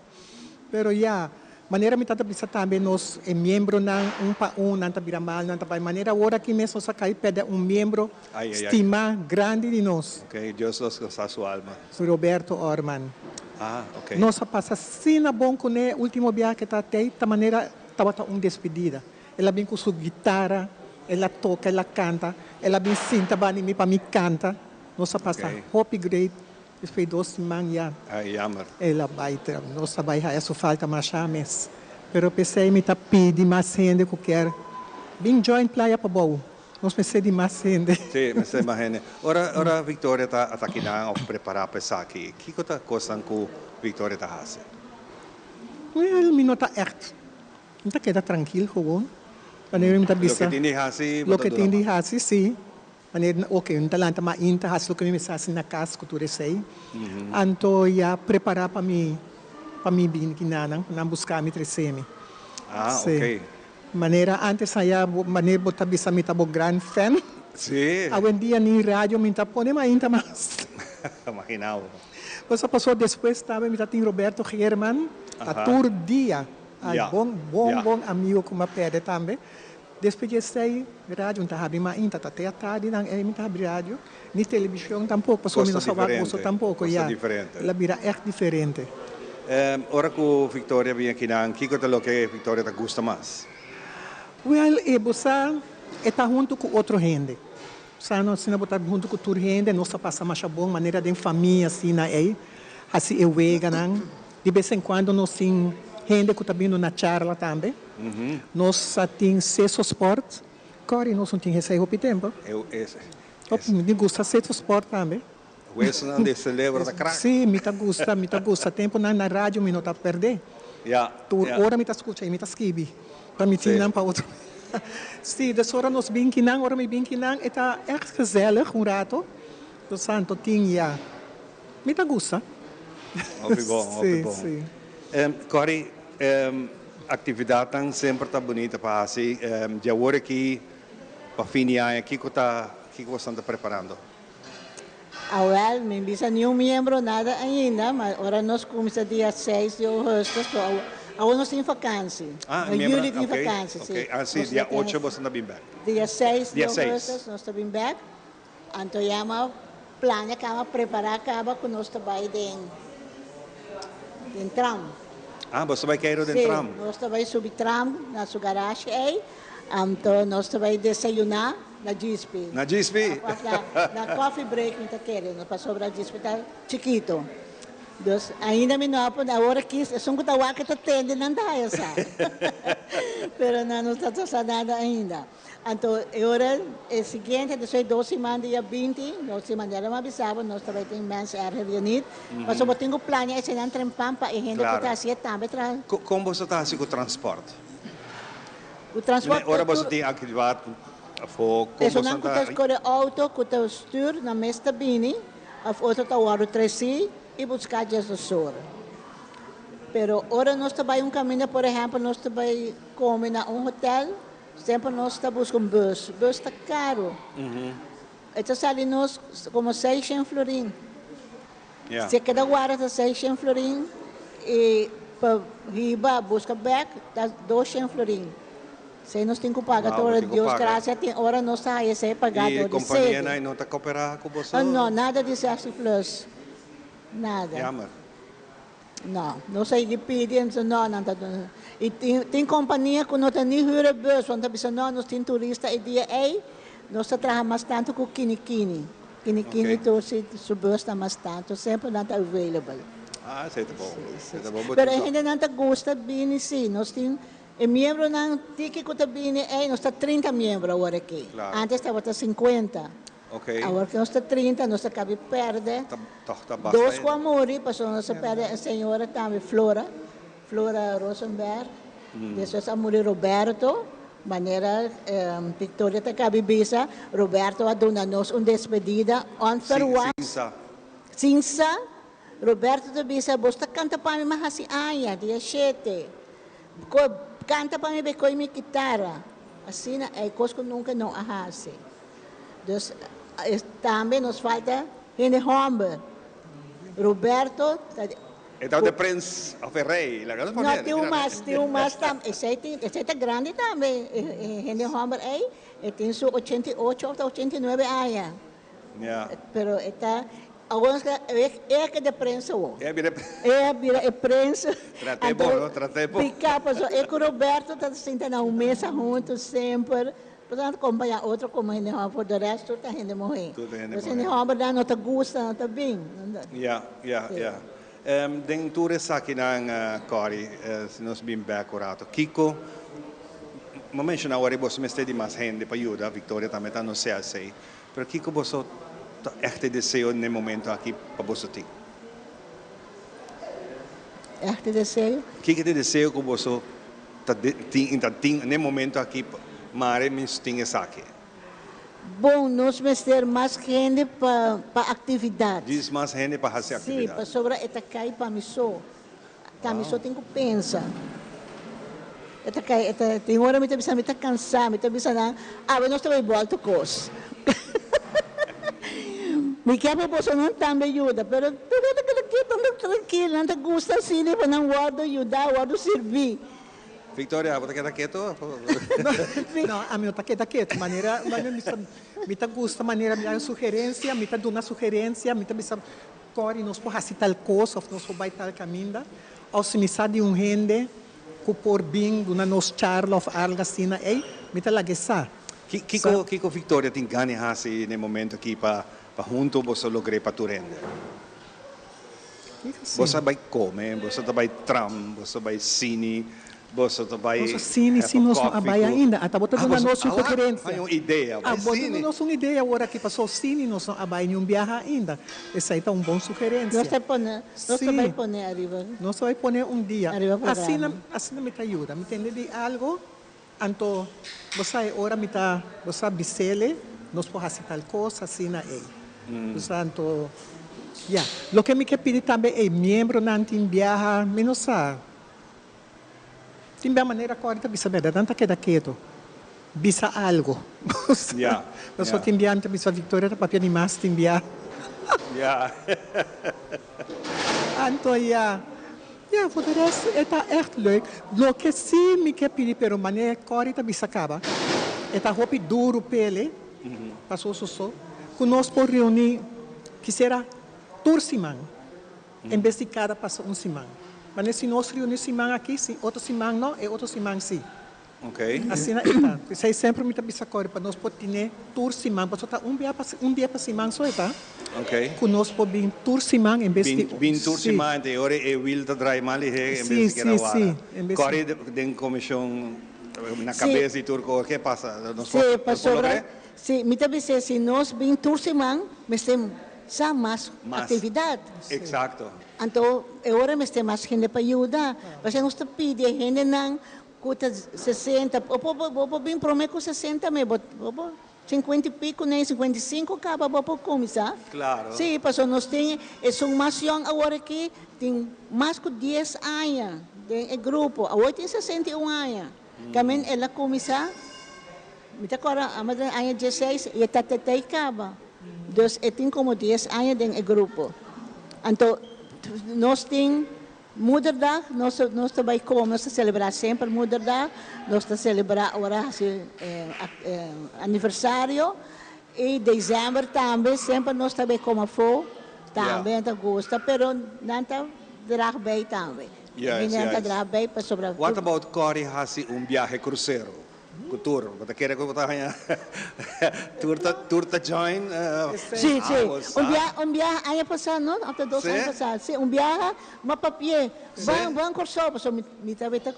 Pero já. Maneira me tata bisa também nós é membro na pa nanta biramal nanta pai maneira hora que mesmo sakai pede membro estima grande de nós. Ok, Deus nos gosta sua alma. Sou Roberto Orman. Ah, ok. Nossa passa sina bom com o último viagem que tá até da maneira tava despedida. Ela vem com sua guitarra, ela toca, ela canta, ela vem sinta bani me para me canta. Nossa passa hope great. Foi 2 semanas já. Jammer. Ela vai ter, nossa vai isso falta mais chames. Pero pensei me tá pedi mais gente que quer. Bem join playa para bom. Nós pensei de mais gente. Sim, mas imagina. Ora Victoria tá aqui na preparar para isso aqui. Que coisa que Victoria tá fazendo? Well, me nota echt. Não tá queda tranquilo gewoon. Wanneer me tá bisa. Lo que tem de hasi, sim. Wanneer oké, een talent maar in te hassen, ook met sas na kas cultura sei. Anto ja preparar para mim bem que nada, não buscar me treseme. Ah, ok. Maneira antes saya maneira botar bisa me tabo grand fan. Sim. Hoje em dia ni rádio me tá pone mais ainda mais. Imaginava. Você passou depois estava me tá tem Roberto German, a tour dia. Bom amigo com uma pedra também. Depois de sair, rádio não havia mais ainda, até a tarde não havia rádio, nem televisão tampouco, passou me no salvar tampouco, já. Ela vira é diferente. Ora que Victoria vem aqui na que é o que Victoria te gosta mais? Well, você está junto com outro gente. Se não botar junto com outra gente, nós passa mais bom, maneira de família assim na assim eu vega não. De vez em quando nós sim gente que está vindo na charla também. Nós temos Cesso Sport. Corre, nós não temos receio por tempo. Me gusta Cesso Sport também. Isso não de celebra da crack. Sim, me gusta. Tempo na rádio, me não está perder. Ora me está escutando, me está escrevendo. Para me tirar para outro. Sim, dessa hora nós bem que não, ora me bem que não. Está echt gezellig, rato. Do santo tinha. Me está gusta. Hobby bom. Sim. Corre, atividade tão sempre tá bonita para assim. Já agora aqui para fim de ano, que você está preparando? Well, me bisa nenhum membro nada ainda, mas agora nós começamos dia 6 de agosto, agora nós temos vacância. No julho tem vacância, sim. Assim, dia 8 você está bem back. Dia 6 de agosto nós estamos bem back. Então, já uma plana que vamos preparar, acaba com nós trabalho em tram. Você vai cair dentro do tram? Sim, nós vamos subir tram na sua garagem aí. Então, nós vamos desayunar na GSP. Na GSP? Na coffee break, não está querendo. Passou para a GSP, está chiquito. Então, ainda me não, na hora que são que está que está tendo, não dá essa. Mas não está fazendo nada ainda. Então, agora, o seguinte, depois 2 semanas, dia 20, 2 semanas, ela me avisava, nós também temos mais reunido. Mas eu tenho plano, esse não tem pampa, e gente que está assim também. Como você está assim com o transporte? O transporte... Agora você tem ativado fogo, como você não está com o auto, com o stuur, na mesta bini, a auto está o 13 e buscar Jesus Sor. Pero, agora nós trabalhamos caminho, por exemplo, nós trabalhamos comer na hotel, sempre nós estamos buscando bus. Bus está caro. Então, sai nós como 600 florim. Yeah. Se cada hora está 600 florim, e para riba, busca back, está 200 florim. Se nós temos que pagar, toda Deus graças, tem hora nós está aí, se pagar E a todo companhia cedo. não está cooperando com você? Não, nada de 60 plus. Nada. Jammer. Não, não sei que pedir, não, não está. E tem companhia que não tem nem hura bus, quando a pessoa não, nós temos turista e dia aí, nós trabalhamos mais tanto com Kini-Kini. Kini-Kini, então, se o bus está mais tanto, sempre não está available. Ah, isso é bom. Isso é bom. Pero a gente não gosta bem, sim, nós temos. E membro não tiki que está bem, nós está 30 membros agora aqui. Claro. Antes estava 50. Ok. Agora que nós está 30, nós acabamos de perder. Tá Dois com a Muri, passou nós perde a senhora também, Flora Rosenberg. Depois a Muri Roberto, maneira Victoria está cabibisa. Roberto a dona-nos despedida. Sinsa. Roberto te bisa, bosta canta para mim mahasi aya, dia 7. Canta para mim com minha guitarra. Assim, é coisa que nunca não ahase. Dus também nos falta Henry Homber. Roberto. Então, de Prince of a Rei. Não, tem mais também. Esse é grande também. Henry Homber aí, tem sua 88 ou 89 aya. Yeah. Pero está. Alguns que de prensa o. É prensa. Tratei bom, tratei bom. Pica, é que o Roberto está sentando na mesa juntos sempre. Portanto, acompanhar outro como ele não for do resto, está indo morrer. Você não vai não está gosta, não está bem. Yeah. Dentro dessa aqui na Cori, se nós bem back Kiko, não menciona agora você me está de mais gente para ajudar, Victoria também está no CSA. Pero Kiko você echt desejo no momento aqui para você ter? Echt desejo? Que desejo que você tem no momento aqui, mas me tem essa aqui? Bom, nós vamos ter mais gente para atividades. Diz mais gente para fazer atividade. Sim, para sobre esta cai para mim só. Também só tenho que pensar. Esta cai, tem hora me está cansado, me está pensando, nós estamos volta coisa. Me quer para não também ajuda, mas tranquilo, não te gusta assim, para não guardo ajudar, guardo servir. Victoria, você quer quieto? Não, a minha está quieto, maneira me gusta, maneira me dá sugerência, me dá uma sugerência, me dá Cori, nós podemos fazer tal coisa, nós podemos tal caminho, ou se me sabe de gente que por bem, na nossa charla ou algo assim, me dá lá que sabe. Kiko Victoria tem ganho assim no momento aqui para junto você lograr para tu render. Você vai comer, você vai tram, você vai cine, você vai cine, sim, nós não vai ainda. Até botando na nossa sugerência. Tem uma ideia, vai cine. Botando nossa ideia agora que passou cine, nós não vai nenhum viaje ainda. Essa aí tá uma boa sugerência. Nós vai pôr arriba. Nós vai pôr dia. Assim me ajuda, me entende de algo. Então, você agora me tá, você bisele, nós podemos fazer tal coisa assim na aí. Portanto, o que me quer pedir também é membro não tem viaja, menos sabe. Tem uma maneira correta de saber, tanto que quieto, bisa algo. Nós só tem viaja, bisa Victoria, papel de mais tem viaja. Então, voor de rest is het echt leuk. Lo que sim me quer pedir, pero maneira correta bisa acaba. Eta roupa duro pele, passou só. Conosco por reunir, que será tursimang, em vez de cada passa simang. Mas se nós reunir simang aqui, sim, outro simang não, e outro simang sim. Ok. Assim é tá. Isso sempre me bisa corre para nós poder tursimang, para só um dia para simang só tá. Ok. Conosco por bem tursimang em vez de tursimang de hora e will da dry mali em vez de que corre de comissão na cabeça e turco, o que passa? Sim, passou. Sim, me também se nós bem tursimang, mas tem mais atividade. Exato. Então, agora mas tem mais gente para ajudar. Mas nós te pede gente não custa 60, ou bem prometo com 60 me 50 e pico, nem 55 acaba para começar. Claro. Sim, passou nós tem são mais young agora aqui, tem mais que 10 anos de grupo, agora tem 61 anos. Kami ela começar Mita agora a madre año 16 e tatatay acaba. Dus tem como 10 anos em grupo. Então, nós temos Moederdag, nós também comemos a celebrar sempre Moederdag, nós celebramos agora aniversário, e dezembro também, sempre nós também comemos fogo, também gosta, pero não está drag bem também. Yes, Não está yes. drag bem para sobrar. What about Cory has un viaje crucero? Tour, bata kira ko bata kanya tour ta join. Sí, sí. Un viaje año pasado, ¿no? Hasta 2 años pasados. Sí, un viaje más papier. Van Corsao, pues mi tabeta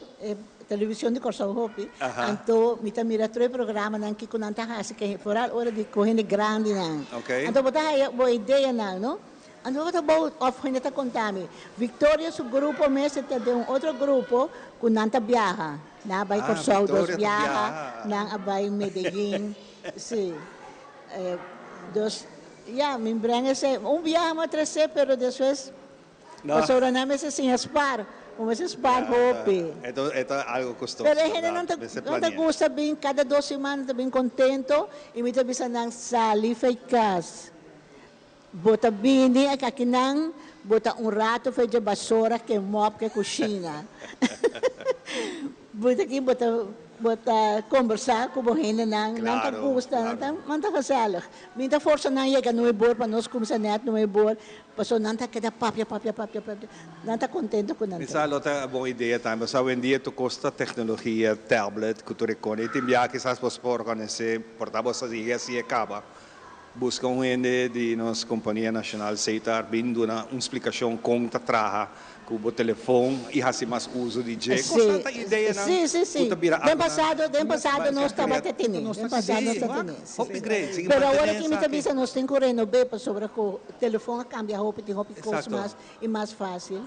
televisión de Corsao Hopi. Entonces, mi mira 3 programas nan que con anta hasi que fuera hora de coger grande nan. Okay. Entonces, bota boa ideia nan, ¿no? Entonces, bota boa ofrenda ta contami. Victoria su grupo mesmo de um outro grupo com anta viaja. Na vai Corsao dos viaja, na vai Medellín. Sí. Dos, me brengen se viaje más 13, pero después pasó ahora nada más sin spar, como ese spar hope. Esto es algo costoso. Pero a gente não te gusta bem, cada 2 semanas está bem contento e me bisa nang sali feikas. Bota bini aqui nang bota rato fez de basura que mop que cozinha. Bota aqui bota conversar com o gente não te gusta, não te gezellig. Minta força não chega no bor para nós começar net no bor, passou não te queda papia, não te contento com nada. Misa lota boa ideia também, sa vendia tu costa tecnologia tablet que tu recone, tem via que sas por com esse portável assim assim acaba. Busca gente de nossa companhia nacional Seitar vindo uma explicação como tá traja com o telefone e assim mais uso de jeito. Sim, ideia não? Sim. Den passado nós estava tendo. Pero agora que me está dizendo nós temos correndo bem para sobre o telefone cambia roupa, tem roupa coisa mais e mais fácil.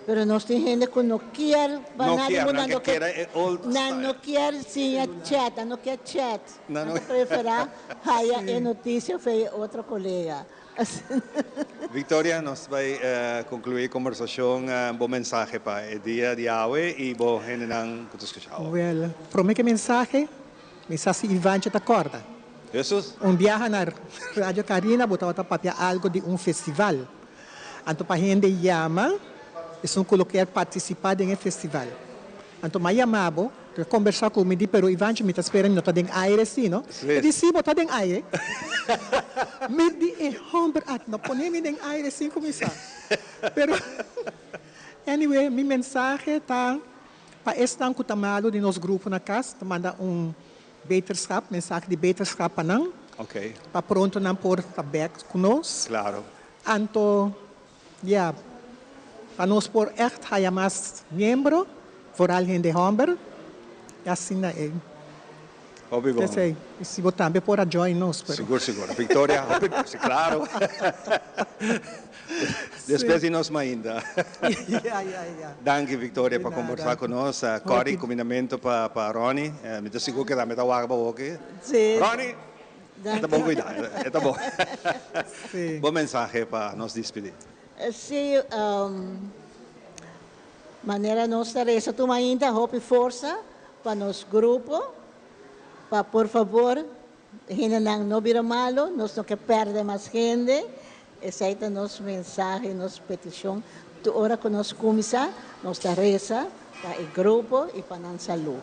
Pero nós tem gente que não quer, não quer sim chat, não quer chat. Não prefere haya notícia foi outro colega. Victoria, nós vai concluir a conversação, bom mensagem para o dia de hoje e bom gente não que escuchava. Well, promete mensagem se Ivan te acorda. Jesus? Viaje na Radio Carina, botava papia algo de festival. Então para gente chama, eles colocar participar em festival. Então me chamava, conversar comigo, pero Ivan me está esperando, não está em aire sim, não? Eu disse, sim, está em aire. Me di hombre, não ponemos em aire sim começar. Pero anyway, minha mensagem está para estar com o tamanho de nosso grupo na casa, manda beterschap, mensagem de beterschap para nós. Ok. Para pronto não por back conosco. Claro. Então, para nós por echt haya mais membro, vooral gente hombre, e assim é. Obrigado. Se você também pode join nós. Seguro. Victoria, claro. Despedimos ainda. Danke, Victoria, por conversar conosco. Cory, combinamento para Ronnie. Me estou seguro que também está bom aqui. Sim. Ronnie, está bom cuidado. Está bom. Bom mensagem para nos despedir. Sim, maneira nossa reza, tu ainda hope força para nosso grupo, para por favor, gente não vira malo, nós não quer perder mais gente, aceita nossa mensagem, nossa petição, tu ora com nós começar, nossa reza para o grupo e para a saúde.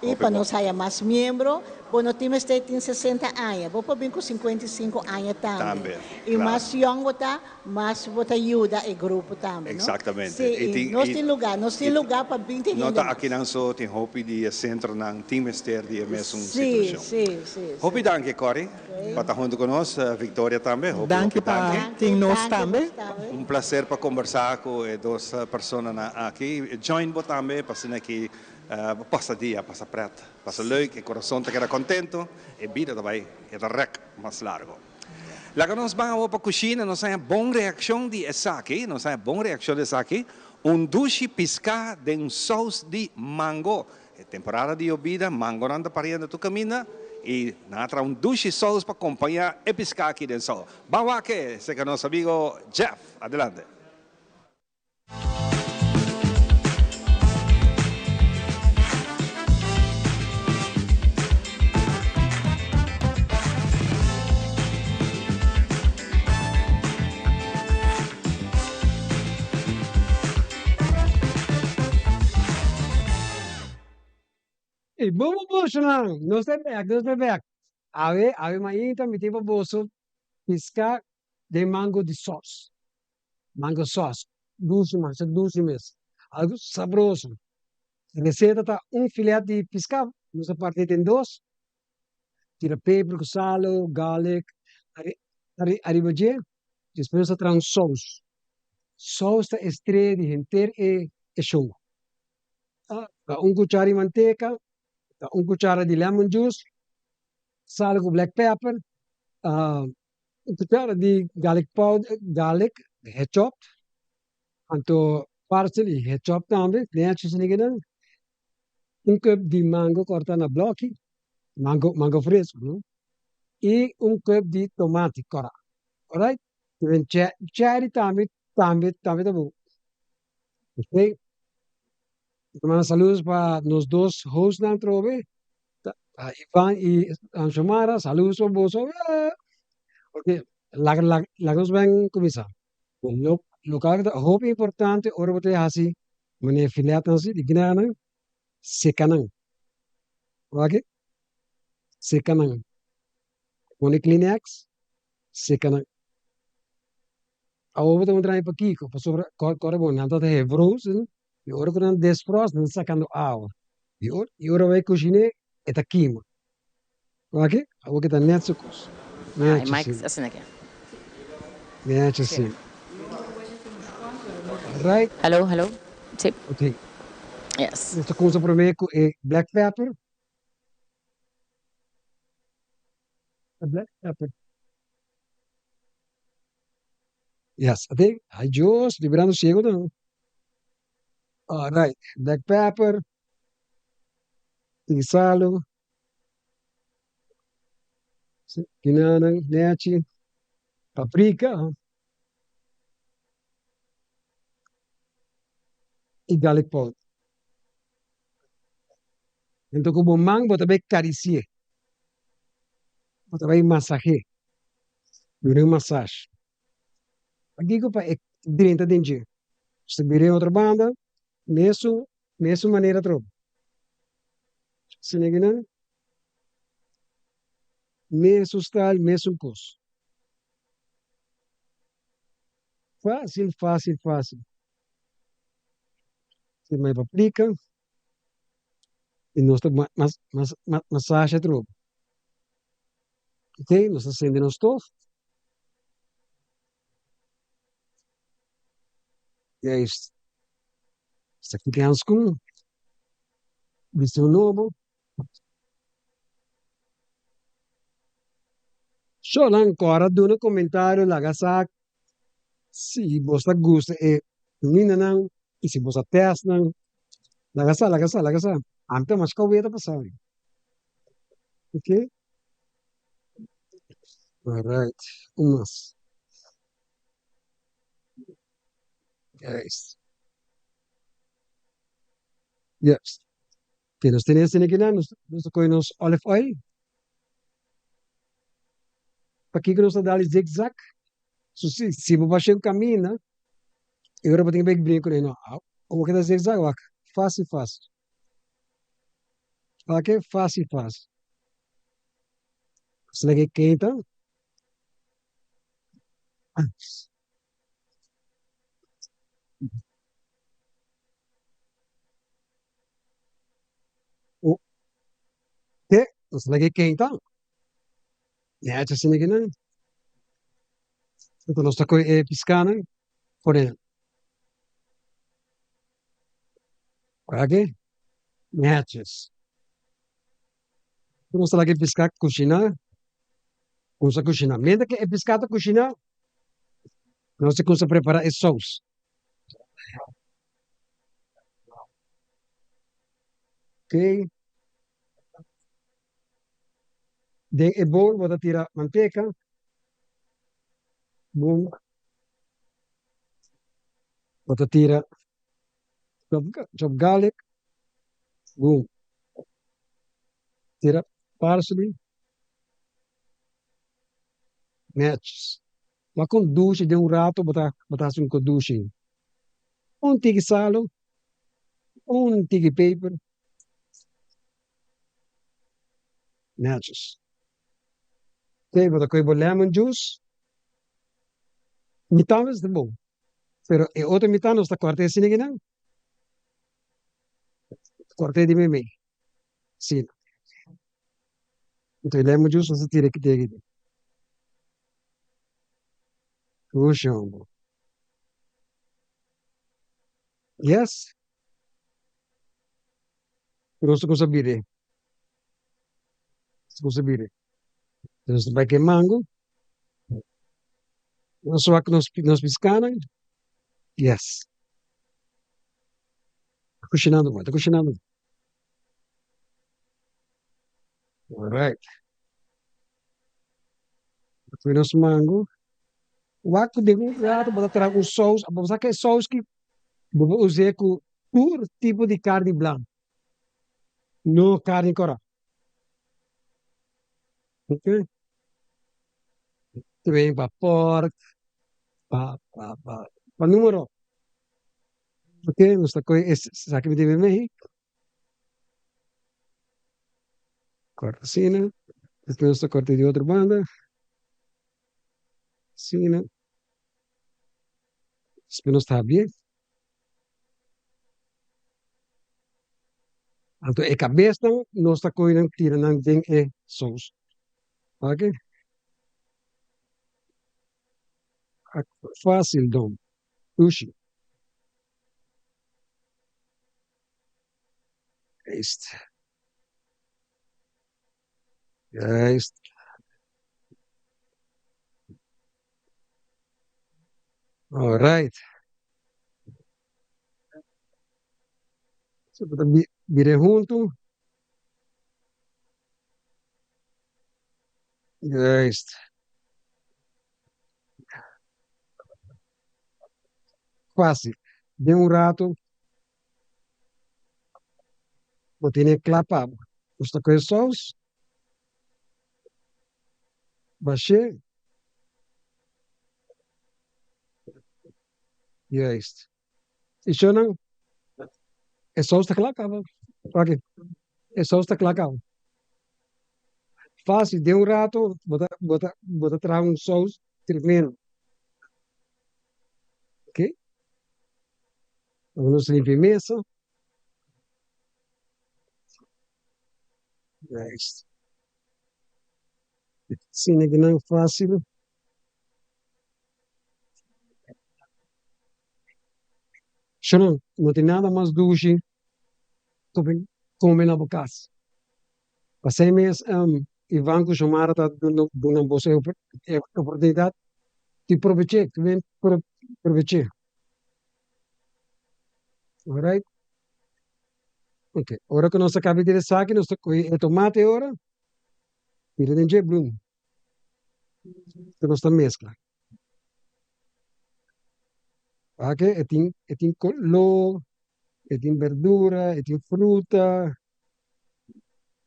E para nós haya mais membros, bueno, time tem 60 anos, vou para 55 anos também. E mais young mais ajuda o grupo também. Exatamente. Sim, nós temos lugar para 20 anos. Nós aqui não só tem hope de centro ng timester de mesmo situação. Sim. Hope danke, Cory. Para estar junto conosco, Victoria também. Danke para nós também. Prazer para conversar com duas pessoas aqui. Join bo também, para que passa dia, passa preto, passa leuk, o coração te queda contento, e vida também é da rec mais largo. Lá que nós vamos para a cozinha, nós temos boa reação de essa aqui, duche pisca de sauce de mango. É temporada de bebida, mango não está parindo tu caminha, e nós temos duche sauce para acompanhar e piscar aqui dentro. Vamos aqui, sei que nosso amigo Jeff, adelante. E bobo boso lang. No step back, no step back. Ave mainta, mi tipo boso, pisca de mango de sauce. Mango sauce. Dulce, mas dulce mesmo. Algo saboroso. A receita tá filete de pescado. Nós parte tem dois. Tira pepper, sal, garlic, arriba depois você traz sauce. Sauce tá estreia de inteiro e show. Cuchara de manteca, cuchara de lemon juice, sal com black pepper, cuchara de garlic powder, garlic, ketchup, anto parsley, ketchup também, leite se ninguém cup de mango corta na blocchi, mango fresco, no? E cup de tomate cora. Alright? Then cherry também tá bom. Ok? Então, saludos para nos dois hosts na trove, Ivan e Anxomara, saludos para vós. Ok, lá nos vem começar. Lo que é importante, ora você assim, mas filete assim, de grana, secanang. Ok? Secanang. Pone Kleenex, secanang. Ao botar trai para Kiko, para sobre corre bom, não tá de frozen, e ora quando desfrost, não sacando água. E ora vai cozinhar, é tá queima. Ok? Ao que tá net sucos. Ai, Mike, assim aqui. Net assim. Right? Hello. Sì. Ok. Yes. Esta coisa para mim é black pepper. Black pepper. Yes, até I just liberando cego não. All right, black pepper, salo, kinanang, leche, paprika, e garlic powder. Então, como mango, você vai cariciar. Você vai massagear. Durante massagem. Aqui que é dentro de dia. Se virem outra banda, mesmo maneira troca. Se não, mesmo style, mesmo custo. Fácil. Você vai paprika. E nós temos massagem troca. Ok? Nós acendemos o stove. E é isso. Isso aqui tem uns com visão novo. Só lá agora, do no comentário, lá sa se você gosta e menina não, e se você testa não, lá sa. Ante mas kau veta passar. Ok? Alright. Umas. Yes. Yes. Que nós temos aqui nós coinamos olive oil. Para que nós dá zigzag. So, se você caminha, eu agora tenho que brincar com ele. O que dá zigzag, fácil. Ok? Fácil. Se lhe quenta. O que? Se lhe quenta. É assim aqui não. Então nós estamos piscando por ele. Ok? Matches. Nós estamos aqui piscar, cozinhar. Vamos cozinhar. Mesmo que é piscado, cozinhar. Nós temos que preparar esse sauce. Ok? De é bom, vou tirar manteca. Boom. Vou tirar chop garlic. Boom. Tira parsley. Matches. Mas com duche de rato, botar com duche. Tigre salo. Tigre paper. nachos. Okay, bota ko lemon juice. Mitad es de bom. Pero e otro mitad no está corte siniginang. Corte di meme. Sim. Então lemon juice você tira que tem aqui. Puxa, yes. Gusto ko sabihin. Gusto ko sabihin. Gusto ba kay mango? Gusto ko nos piscanan? Yes. Tá cozinhando, mano. Tá cozinhando. Alright. Foi nosso mango. Waktu de um prato, bota trago um sauce. Vamos usar que sauce que vou usar com puro tipo de carne branca. Não carne cora. Ok? Também para pork, para número. Ok? Nuestra coisa, sabe que deve México. Cortacina. Depois nuestra corte de outra banda. Cina. Depois está bem. Então, a cabeça, nossa coisa, tira não tem sauce. Ok? Fácil, dom. Sushi. Este. Este. All right. So, vire junto. Este. Fácil. De um rato, vou ter que clapar. Esta coisa sauce. Baixei. E é isto. Isso não. É sauce está clacava. Ok. É sauce está clacava. Fácil. De um rato, bota trazer um sauce tremendo. Ok? Vamos limpar a mesa. É isto. Sim, é que não é fácil. Não tem nada mais doce que comer na boca. Passei mês, Ivan com chamara tá dando você oportunidade de aproveitar, que vem aproveitar. Alright? Ok. Ora que nós acabamos de saque, nós é tomate agora, tira de blum. Que nós mescla. Ok? Tem color, tem verdura, tem fruta.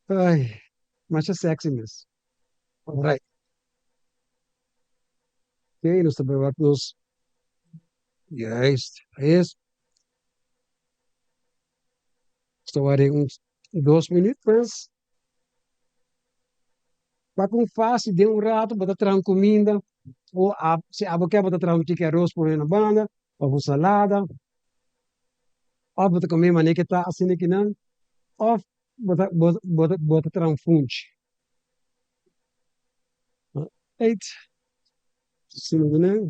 Ai, mas é sexy mesmo. Alright. Ok, nós trabalhamos. Yes, yes. Estou a uns 2 minutos. Para com fácil, de um rato, bota trazer comida. Ou se a boca bota trazer tique arroz por na banda, ou uma salada. Ou bota comer mané que tá assim que não. Ou bota trazer funge. Eet. Sim, né?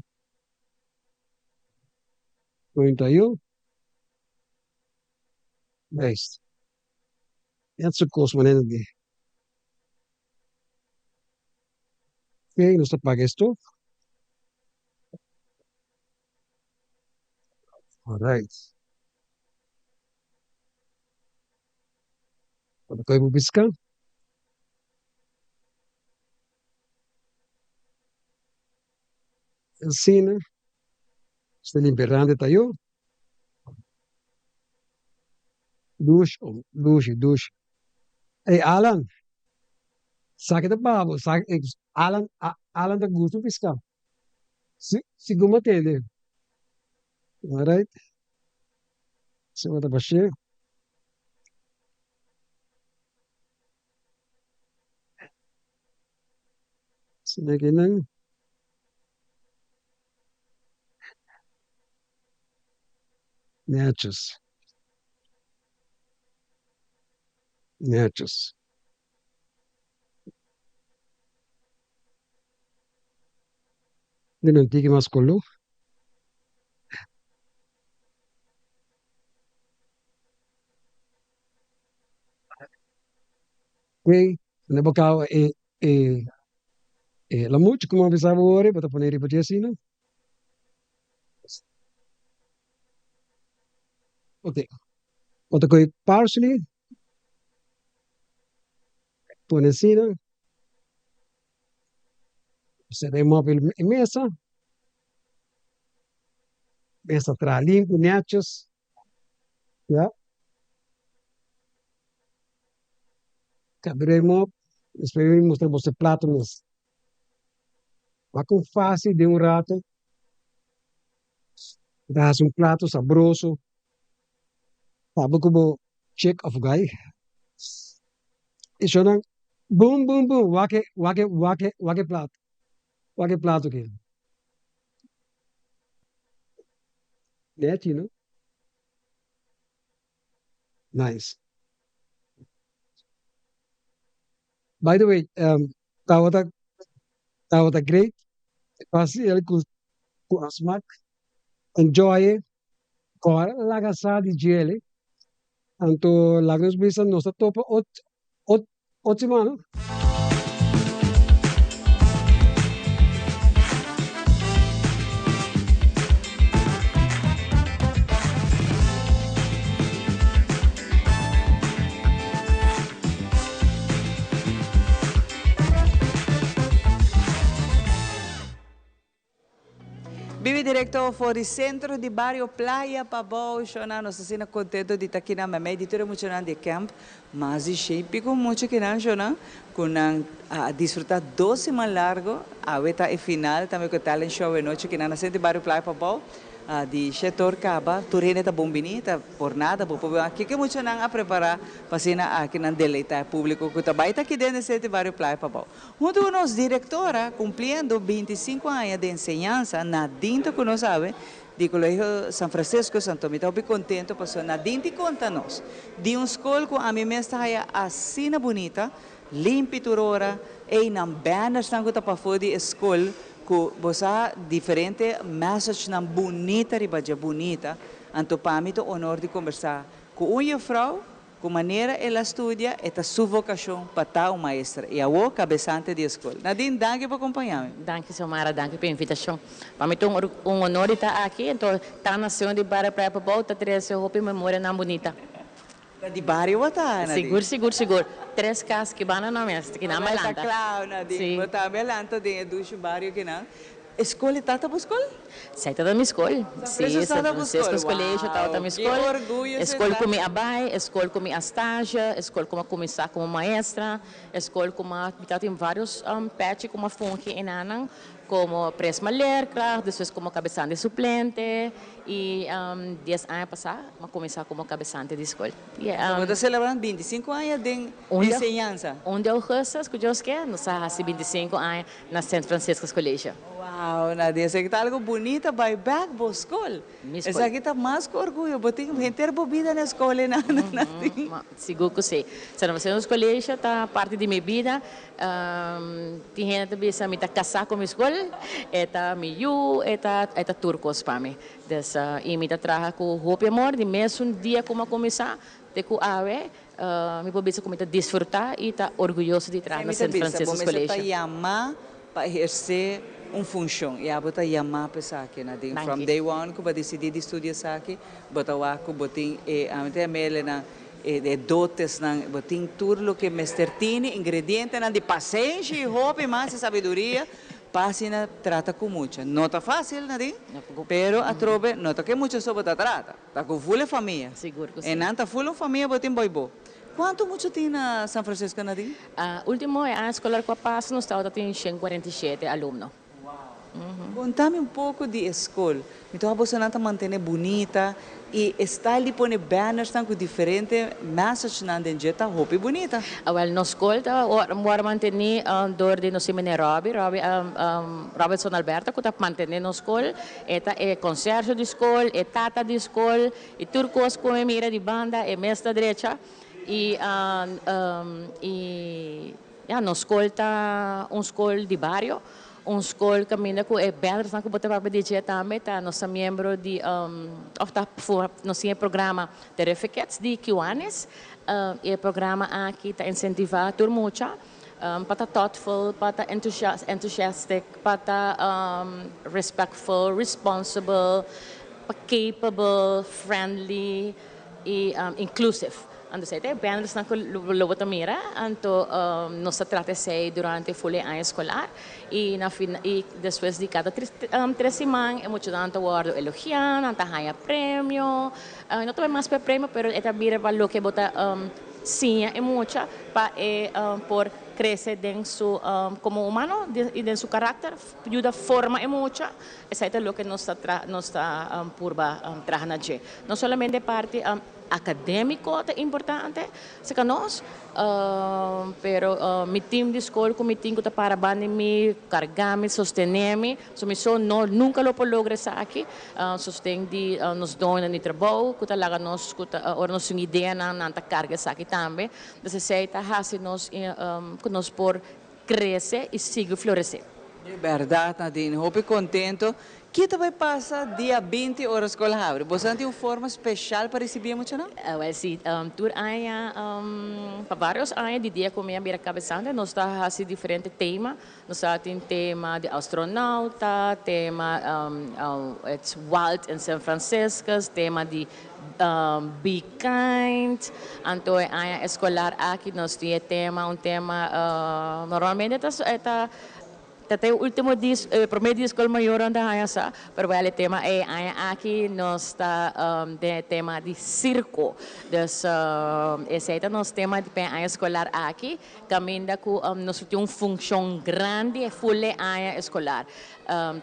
Muito aí. Best. É só coisa mané de. Ok, nós apaga isto. Alright. Bota coisa para piscar. Assim, né? Está liberando tá aí. Duche. Hey, Alan, sakit ang babo. Alan, da gusto fiscal. Se gumatele. Alright? Se mata ba siya? Sige lang. Nachos. Nachos. Ganun, tiki mas kulo. Okay, nabakaw lamuch kung mabisabo ori, bata paneri pa sino. Okay, bata ko'y parsley, punesina, seremos a mesa, mesa tra limpo, nachos, ya. Abriremos, después mostramos el plato, mas va con fácil de un rato, das un plato sabroso, sabe como check of guy. Isso não, boom, boom, boom, wake plato que. Net, you know? Nice. By the way, tawata great. Kasi ele com asmak. Enjoy com a lagasa de gele. Anto lagos bisa nossa topa otimano. Vive direto fuori centro di Barrio Playa Pabao, shona nós assim contento de estar aqui na minha editora muito de camp, mas e shape com muito que não shona, com a desfrutar 2 semanas largo, a veta e final também com o talent show e noite que na centro de Barrio Playa Pabao. Di setor kaba turine ta bombini ta por nada bo aqui que muito nang a preparar pasina aqui nan deleita público que ta baita aqui dentro desse Barrio Playa Pabao. Junto com nós diretora cumprindo 25 anos de enseñança na dentro que nós sabe de Colégio São Francisco Santo Tomé. Estou bem contente porque na dentro conta-nos de escola com a minha mestra assim bonita, limpa turora e nam banners tango ta para fora de escola que você diferente message na bonita ribadia bonita anto pamito honor de conversar com uma frau com maneira ela estudia esta sua vocação para tal maestra e a o cabeçante de escola. Nadine, danke por acompanhar-me. Danke, Samara, danke pela invitação. Para mim é honor de estar aqui, então tá na nação de Barrio Playa Pabao, tá trazendo roupa e memória na bonita. De Barrio wata, Nadine? Seguro. 3 casas que vão na mesa, que na Melanta. Claro, Nadine. Bota Melanta de ducho Barrio que não. Escola tata buscol? Sai da minha escola. Sim, São Francisco Colégio, tá da minha escola. Escola como abai, escola como estágio, escola como começar como maestra, escola como tem vários patch como funk e nanang, como presmaler, claro, depois como cabeçante suplente e 10 anos passados, começar como cabeçante de escola. Estamos celebrando 25 anos de enseñança. 1 de agosto, que Deus quer, nós há 25 anos na São Francisco Colégio. Wow, Nadia, essa aqui está algo bonita, vai back para a escola. Essa aqui está mais com orgulho, porque tem gente bobida na escola, Nadia. Seguro que sim. Se não você no colégio, está parte de minha vida. Tem gente que pensa que está casar com a escola, está miú, está turcos para mim. E me trabalha com roupa e amor, de mesmo dia como começar, de com ave, me pode como desfrutar e está orgulhoso de trabalhar no São Francisco Colégio. Você está chamar para exercer função e a bota chamar para aqui, Nadine. From day one, que eu decidi de estudar aqui, bota o arco, botin e a minha mele na de dotes na botin tudo que mestertini, ingrediente na de paciência e roupa e mais sabedoria. Página trata com muito. Não está fácil, Nadine, pero a trobe não está que muito sobre a trata. Está com full família. Seguro que sim. E não está full família, botin boibo. Quanto muito tem na São Francisco, Nadine? Último ano escolar que eu passo, nós estamos em 147 alunos. Contame um pouco de escola. Então, a bolsa não manter bonita e está ali põe banners com diferente message na dentro tá roupa bonita. Well, no escola mora manter dor de no semene Robertson Alberto que tá manter no escola, eta é conserje de escola, é tata de escola, e turcos come mira de banda, é mestra direita e no escola tá escola de barrio. Escola caminha com é bem interessante que botar para dizer também tá nossa membro de of tá nosso programa de refugiados de Kiwanis e programa aqui tá incentivar todo mundo para thoughtful para enthusiastic para respectful responsible capable friendly e inclusive. Ando sei te bem interessante que lobo tamira anto nos trata sei durante full ano escolar e na e depois de cada 3 semanas é muito tanto guardo elogiando anta ganha prêmio não tem mais prêmio pero é também para lo que bota sim é muito para por crescer dentro su como humano e dentro su carácter ajuda forma é muito essa é lo que nos está purba trabalhando não somente parte acadêmico é importante, se nós, pero mi team de escola, com mi team que para banir, carregar-me, sostener-me, so nunca lo lograr aqui, sustém de nos dona de trabalho, que talaga nos, ora nos ideia na carga aqui também, dessa seita hasi nos por crescer e seguir florescer. É verdade, Nadine. Estou contente. Que também passa dia 20 horas com a abre. Você tem uma forma especial para receber muito, não? Well, sim. Tur para vários anos de dia como a minha cabeça, nós está assim diferente tema. Nós tem tema de astronauta, tema it's wild in San Francisco, tema de be kind. Então a escolar aqui nós tem tema normalmente até o último primeiro disco maior onde há essa, pero o tema é aqui nós está de tema de circo, dus esse é nosso tema de a escolar aqui, caminha com nós temos função grande e full área escolar,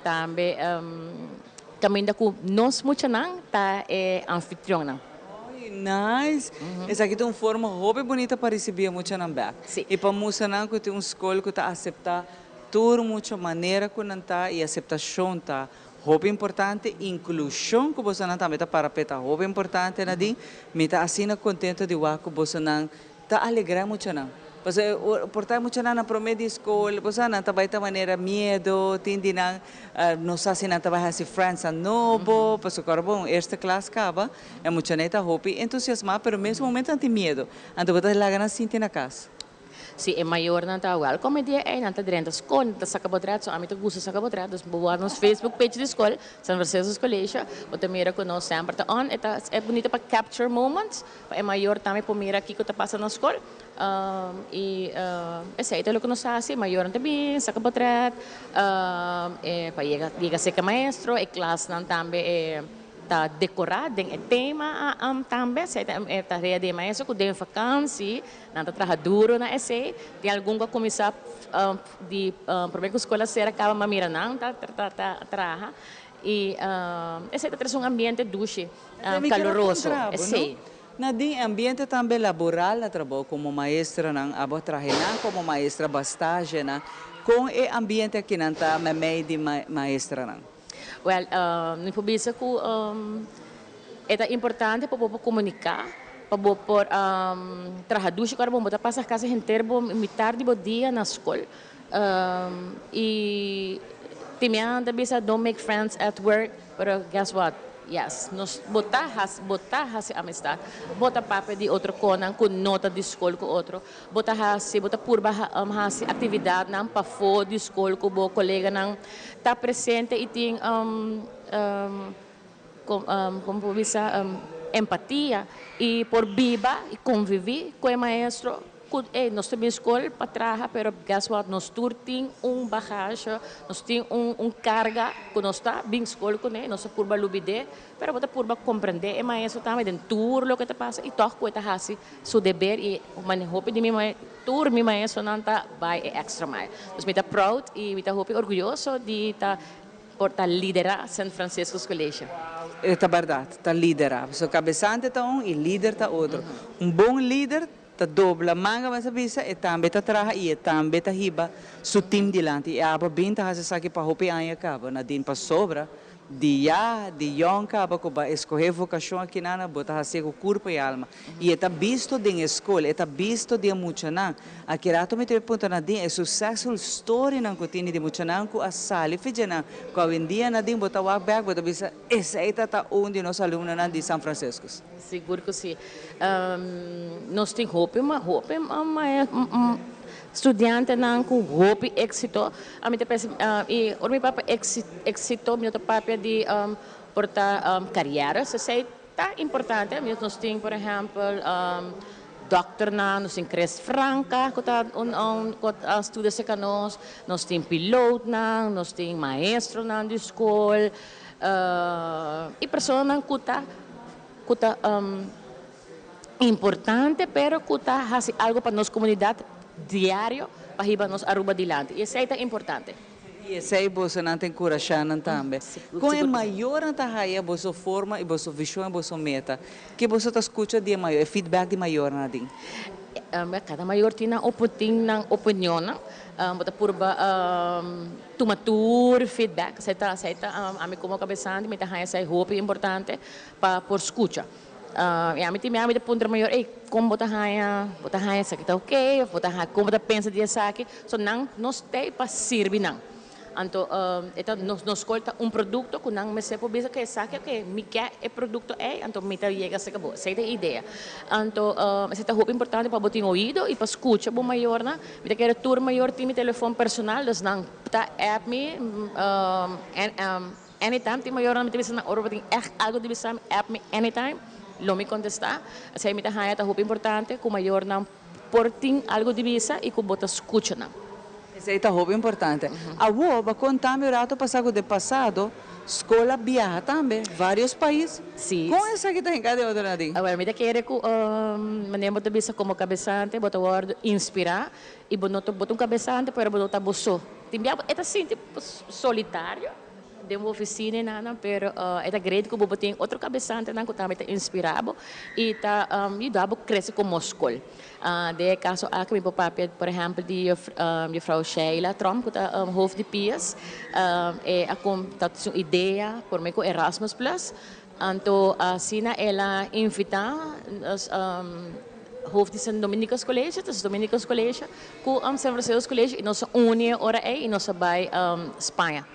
também caminha com nós muito não tá anfitriona. Nice. Essa aqui tem uma forma roupa bonita para receber muito na back. E para mostrar que tem uma escola que está aceitar tudo muito maneira que não está e aceitação tá roupa importante inclusão que você não também tá para peta roupa importante nadinho me tá assim contente de o que você não tá alegrar muito não você portar muito na promedio escola você não tá vai tá maneira medo tende não sei se não tá vai assim França novo porque agora bom esta classe acaba é muito neta roupa entusiasmado pero mesmo momento não tem medo então você lá gana sentir na casa. Si é maior na tawal, como dia é na dentro da escola, da sacabotrat, so amito gusto sacabotrat, dos boar nos Facebook page da escola, San Francisco College, o tamira com nós sempre tá on, é bonito para capture moments, é maior também para mira aqui que tá passando na escola, e esse é o que nós faz, maior também, sacabotrat, para chegar ser maestro, e classe não também tá decorado em tema também se é tarefa de maestro que tem vacância nada trabalha duro na esse tem algum que começar de primeira escola ser acaba mamira não tá trabalha e esse é um ambiente doce caloroso esse Nadine, ambiente também laboral na trabalho como maestra não abo trabalhar como maestra bastante não com o ambiente aqui não tá meio de maestra não. Well, no público é importante para comunicar, para trabalhar, para botar passar casa inteira, metade do dia na escola. E também don't make friends at work, but guess what? Yes, nos botar amistade, botar papel de outro conan com nota de escola com outro, botar purba atividade não para fora de escola com o colega não tá presente e tem como empatia e por viva e conviver com o maestro nós temos escola para trás, pero guess what? Nós temos bagagem, nós temos carga que nós está bem escola com ele, nós por lubide, pero bota por compreender, mas isso também den tour lo que te passa e toque coisa assim, seu dever e man hope de mim tour mi maestro não tá vai extra mais. Nós me tá proud e me tá hope orgulhoso de tá por liderar San Francisco's College. É verdade, está liderar. So cabeçante está e líder está outro. Bom líder ta dobla manga mas bisa e também ta traha e também ta hiba su team dilante e aba binta hasa saki pa hope anya kaba na din pa sobra de yon kaba ko ba escorrer vocação aqui na bota hasa ko corpo e alma e eta visto din escola eta visto de muchana aqui rato me ter ponto na din é successful story nan ko tini de muchana ko asali fijana ko vendia na din bota walk back bota bisa essa eta ta onde nos alunos na de São Francisco. Seguro que sim. Nós temos hope, estudante não com hope, êxito. A mim pensa e o meu papai êxito, meu papai de portar carreira, isso é tá importante. Nós temos, por exemplo, doctor nós temos Cres Franca, que tá estuda se conosco, nós temos piloto nós temos maestro de escola e pessoas que tá importante, pero que hace algo para nossa comunidade diário para ir nos aruba adiante. E isso é importante. E isso é você não tem coragem também. Com a maior antahaia, você forma e você visão e você meta, que você está escutando de maior, feedback de maior nadinho. Cada maior tem uma opinião, bota purba tomatur feedback, aceita a mim como cabeçante, me tá essa hope importante para por escuta. E a mim tem ponto maior, como bota raia isso aqui tá ok, bota raia como bota pensa de essa aqui, so não tem para servir não. Então, nós escolta produto que não me se pode dizer que essa aqui que me quer é produto então me tá chega se acabou, essa é a ideia. Então, essa é hope importante para botar ouído e para escuta bom maior na, me quer tour maior time telefone personal, das não tá app me anytime tem maior na me tem algo de bisa app me anytime. Lo me contestar, assim me tá haia tá hope importante com maior não porting algo de visa e com bota escuta não. Essa é a hope importante. A Woba contar-me o rato passado de passado, escola viaja também, vários países. Sim. Com essa que está em cada outra nadinha. Agora me tá querer que maneira bota visa como cabeçante, bota word inspirar e bota cabeçante para bota bosso. Tem é assim tipo solitário. De uma oficina nada, pero é grande que você tem outro cabeçante não que também está inspirado e tá e dá cresce como escola. De caso aqui meu papai, por exemplo, de Frau Sheila Trump que tá hoofd de PIAS, é a tá uma ideia por mim com Erasmus Plus, então assim ela invita as hoofd de San Dominica's College, das Dominica's College, com San Francisco's College e nós une ora e nós vai Espanha.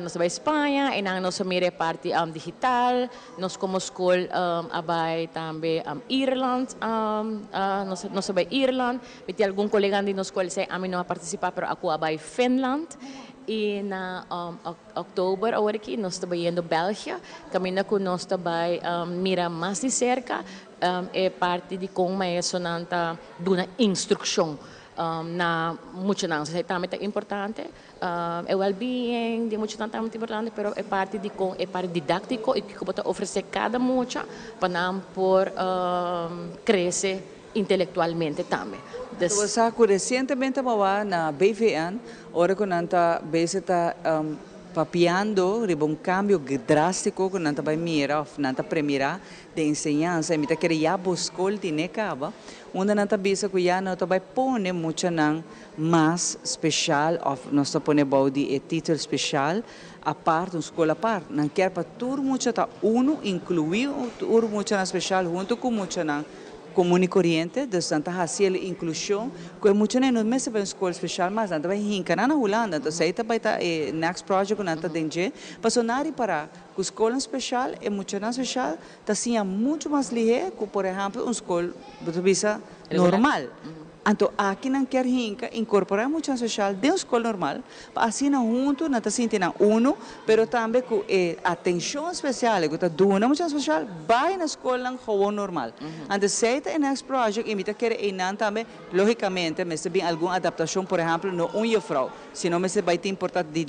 Nós vamos Espanha, e nós somos parte digital, nós como escola vai também Irlanda, nós vamos Irlanda, tem algum colega de nossa escola que a mim não vai participar, mas aqui vai Finland, e na outubro, agora aqui, nós estamos indo Bélgica, caminho com nós também mira mais de cerca, é parte de como é isso, uma instrução. Na muito não, isso também é importante. O well-being de muito também é importante, mas é parte de é parte didático e que pode oferecer cada muito para não por crescer intelectualmente também. Você sabe recentemente na BVN, ora que nanta base está papiando um cambio drástico que nanta vai mirar, nanta premirar de enseñança, me tá querendo já buscar de necaba. Onde nanta bisa que já não vai pôr muito não mais especial, nós tá pôr de título especial a parte, uma escola a parte. Não quer para tudo muito tá incluir tudo muito na especial junto com muito não comum e corriente, de Santa Haciel inclusão, que é muito não me se vai escola especial, mas nanta vai hincar na Holanda, então sei tá vai tá next project nanta denge, passonari para que escola especial é muito não especial, tá sim muito mais ligeiro que por exemplo uma escola bisa normal. Então, aqui não quer hinca incorporar muita social de uma escola normal, para assim não junto, não está sentindo uno, mas também com atenção especial, que está dando muita social, vai na escola não normal. Então, se é next project, imita querer e também, logicamente, mas se bem alguma adaptação, por exemplo, no frau, senão mas vai ter importar de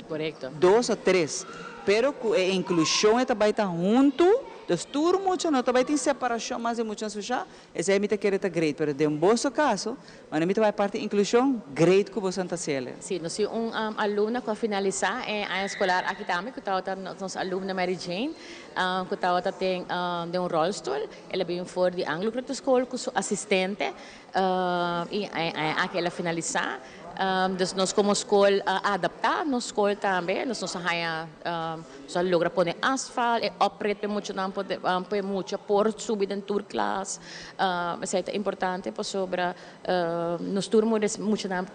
2 ou 3, pero com a inclusão é também estar junto. Então, tudo muito não também tem separação, mas é muito social. Esse é muito querer great, pero de bom caso, mas não vai parte inclusão great que você está sendo. Sim, nós temos aluno que finalizar a escolar aqui também, que está nossa aluna Mary Jane, que está tem de rolstoel, ela vem for de Anglo Cristo School com assistente e aqui ela finalizar. Dus nós como escola adaptar nossa escola também, nós logra poner asfalto, operate muito não pode muito por subir em tour class, mas é importante para sobre nós turmos muito não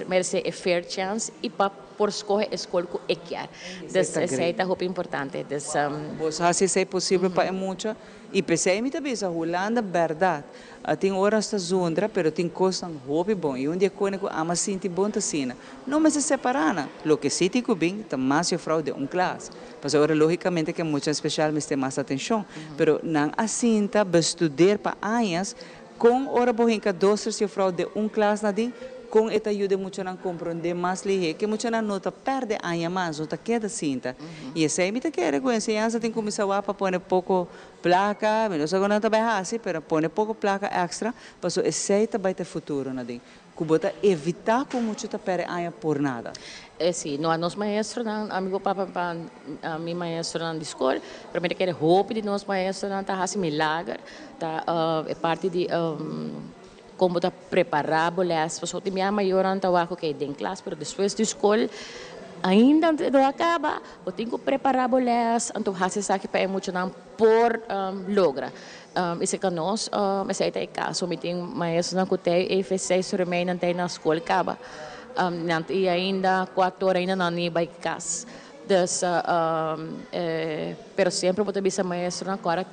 merece a fair chance e para por escolher a escola que é quer. Dus é muito importante. Dus você assim se é possível para muito e pensei me também a Holanda verdade. Tem horas da zondra, pero tem coisas hobby bom. E dia quando eu ama sentir bom assim, não me se separar. Lo que sim tem bem, tá mais eu fraude classe. Mas agora logicamente que é muito especial, mas tem mais atenção. Pero não assim tá estudar para anos com hora bohinca 2 se fraude classe nadinho. Com esta ajuda muito a compreender mais ligeiro, que muito não está perde a mais, não está queda cinta. E esse aí me quer com ensinança tem que começar a pôr pouco placa, menos agora não está bem assim, mas pôr pouco placa extra, para so esse aí também tem futuro, nadinho. Que bota evitar que muito está perde a por nada. Sim, no nosso maestro, amigo papa, meu maestro na escola, para mim que é hope de nosso maestro não está assim milagre, tá é parte de como está preparado, as pessoas têm a maior antawaco que é em classe, mas depois da escola ainda não acaba, eu tenho que preparar as então há se sabe para muito não por logra. Esse que nós, mas aí tem caso, me tem maestro na cutei e fez 6 remaining não tem na escola acaba, e ainda 4 horas ainda não nem vai casa. Dus, pero sempre vou ter visto maestro na agora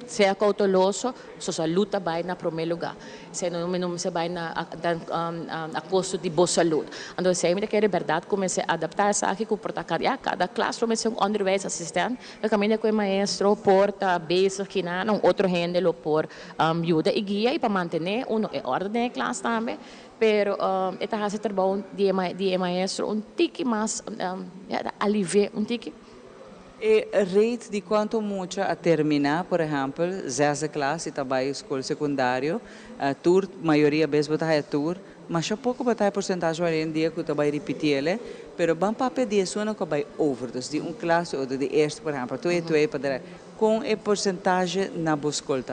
seja cauteloso, sua luta vai na primeiro lugar. Se não se vai a custo de boa saúde. Então, se ainda quer verdade, comece a adaptar essa aqui com cada classroom é um underwise assistente, eu caminho com o maestro, porta, base, que não outro handle por ajuda e guia e para manter em ordem a classe também. Pero esta hace trabalho de maestro tique mais alivie tique. E rate de quanto muito a terminar, por exemplo, 10 classe, trabalho escola secundário, tour, maioria vezes botar tour, mas há pouco botar porcentagem hoje em dia que trabalho repetir ele, pero bom papel de isso não que vai over, dus de classe ou de eerste, por exemplo, tu para com a porcentagem na boa escola,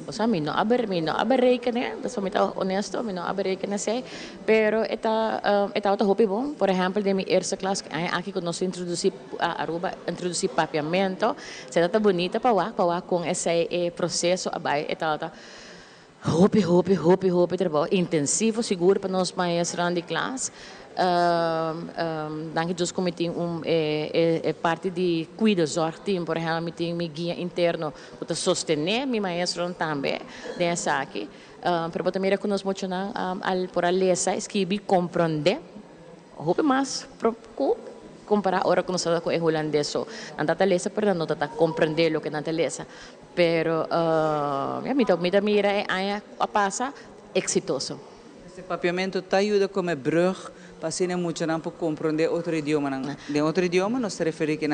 Osa, mi no aberrekene, das muito honesto, mi no aberrekene sei, pero eta outra hobby bom, por exemplo, de minha eerste classe, aqui que nós introduzir papiamento, se está bonita para com esse processo abai, eta outra hobby trabalho intensivo, seguro para nós maestros de classe. Dank dus comité parte de cuida zorg team, por exemplo, tem meu guia interno para sostener meu maestro também dessa aqui, para também que nós mostramos por a lesa, escrever, compreender, roupa mais comparar agora com nós com o holandês, não está lesa, pero não está compreender o que não está lesa, pero mira a passa exitoso. Esse papiamento te ajuda como brug para se muito não para compreender outro idioma. De outro idioma nós se refere que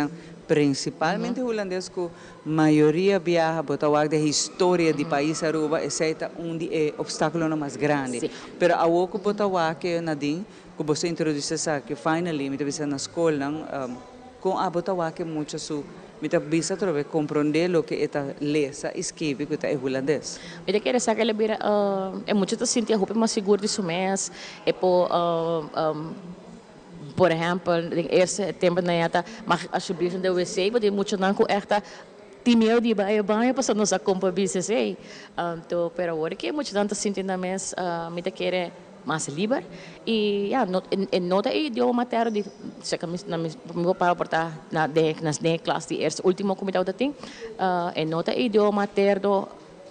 principalmente holandês que maioria viaja para a história do país Aruba, esse é obstáculo mais grande. Pero a outra para que nadinho que você introduz que finally me teve na escola com a botawa que muito su me bisa trove compreender o que esta lesa escreve que é holandês. Me quer saber que ele vira é muito te sentir roupa mais seguro de seu mês e por exemplo esse tempo na ata mas assumindo de WC porque muito não com esta timeu de banho para nos acompanhar BCC então pero agora que muito tanto sentindo mês me quer mais livre e nota idioma materno de se que meu pai portar nas classe de eerste último comitê da tem nota idioma materno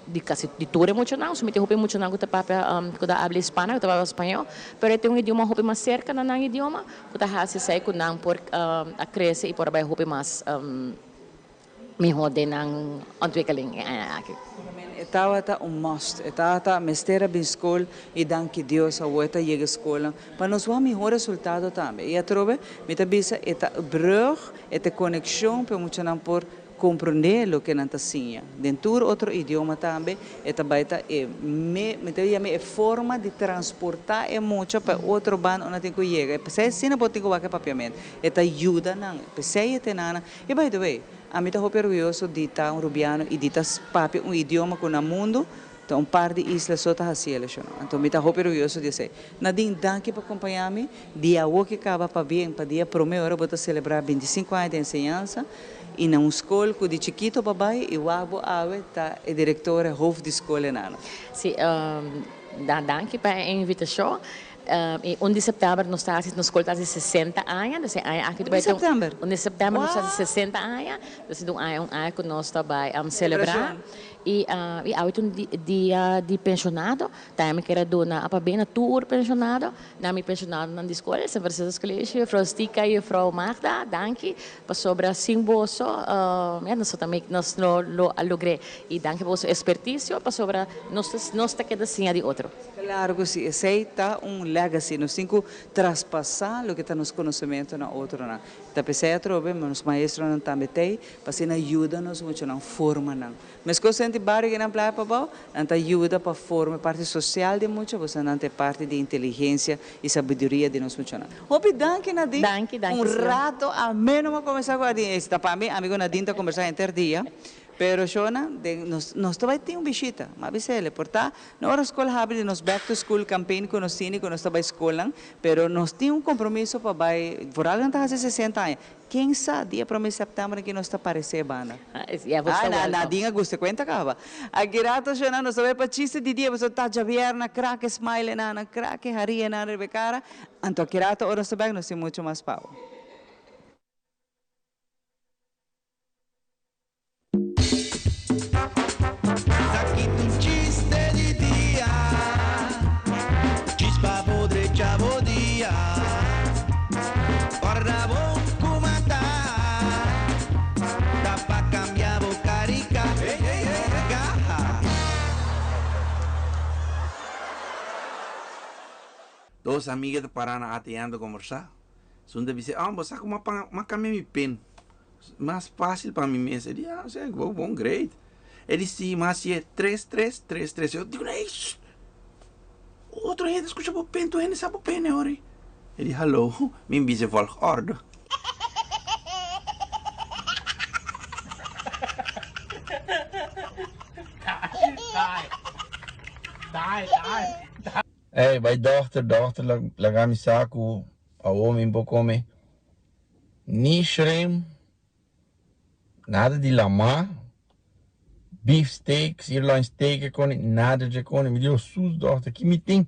de ture muito não, sumite hopi muito não que papel que da habla hispana, que da espanhol, pero tem idioma hopi mais cerca na idioma, que da hasi sai que não por a crescer e por vai hopi mais melhor de nang ontwikkeling. Etawata must, etawata mestera bin school e danke Deus a weta chega escola para nós o melhor resultado também. E a trobe, me tabisa eta brug, eta conexão para muito não por compreender o que não está assim. Dentro outro idioma também, eta baita me tabia forma de transportar muito para outro bando onde tem que chegar. Pensei se não pode ter que papiamento, eta ajuda não. Pensei eta nana. E by the way, a mim está orgulhoso de estar rubiano e de estar papi idioma com o mundo. Então, par de islas só está assim, então me está orgulhoso de dizer. Nadine, danke para acompanhar-me. Dia o que acaba para bem, para dia primeiro, vou celebrar 25 anos de ensinança. E na escola, de chiquito, papai, e o abo está a diretora hoofd de escola. Sim, danke para a invitação. E 1 de setembro nós estamos na escola de 60 anos. 1 de setembro? 1 de setembro nós estamos 60 anos. Então, é um ano que nós estamos celebrar. E há um dia de pensionado, também quero dar para bem a tour pensionado, na minha pensionado na escola, São Francisco Colégio, Frau Stika e Frau Magda, danke, para sobre a simboso, nós também nós lo logrei e danke por sua expertise para sobre nós tá queda assim de outro. Claro que sim, esse está legacy, nós temos que traspassar o que está nos conhecimento na outro, na. Tá pensei a trobe, mas os maestros não também têm, para se ajuda-nos muito, não forma não. Mas que sente barra que não playa para bom, não ajuda para formar parte social de muito, você não tem parte de inteligência e sabedoria de nós muito. Hope danke Nadine. Danke. Rato a menos vamos começar com a Nadine. Está para mim, amigo Nadine, está conversando interdia. Pero Shona, nós também temos visita, mas ele, portanto, na hora escola abre nos back to school campaign com nós tínhamos, nós estamos escola, pero nós temos compromisso para vai, por algo está fazendo 60 anos. Quem sabe dia 1 de setembro que nós está aparecer banda. Nadinha gosta conta cava. Aqui rato Shona, nós também para chiste de dia, você está Javier na crack smile na crack haria na Rebecara, então aqui rato hora também nós temos muito mais pau. Duas amigas de Paraná ateando conversar. Sunda disse, você com uma caminha me pen. Mais fácil para mim mesmo. Ele disse, bom, great. Ele disse, mas é 3. Eu digo, ei, outro gente escuta o pen, tu ainda sabe o pen, ora. Ele disse, hallo, min bise volgorde. Hey, bij dochter, lagami saku, a homem bo come. Ni shrimp, nada de lama, beef steak, sirloin steak, nada de cone. Me deu sus, dochter, que me tem?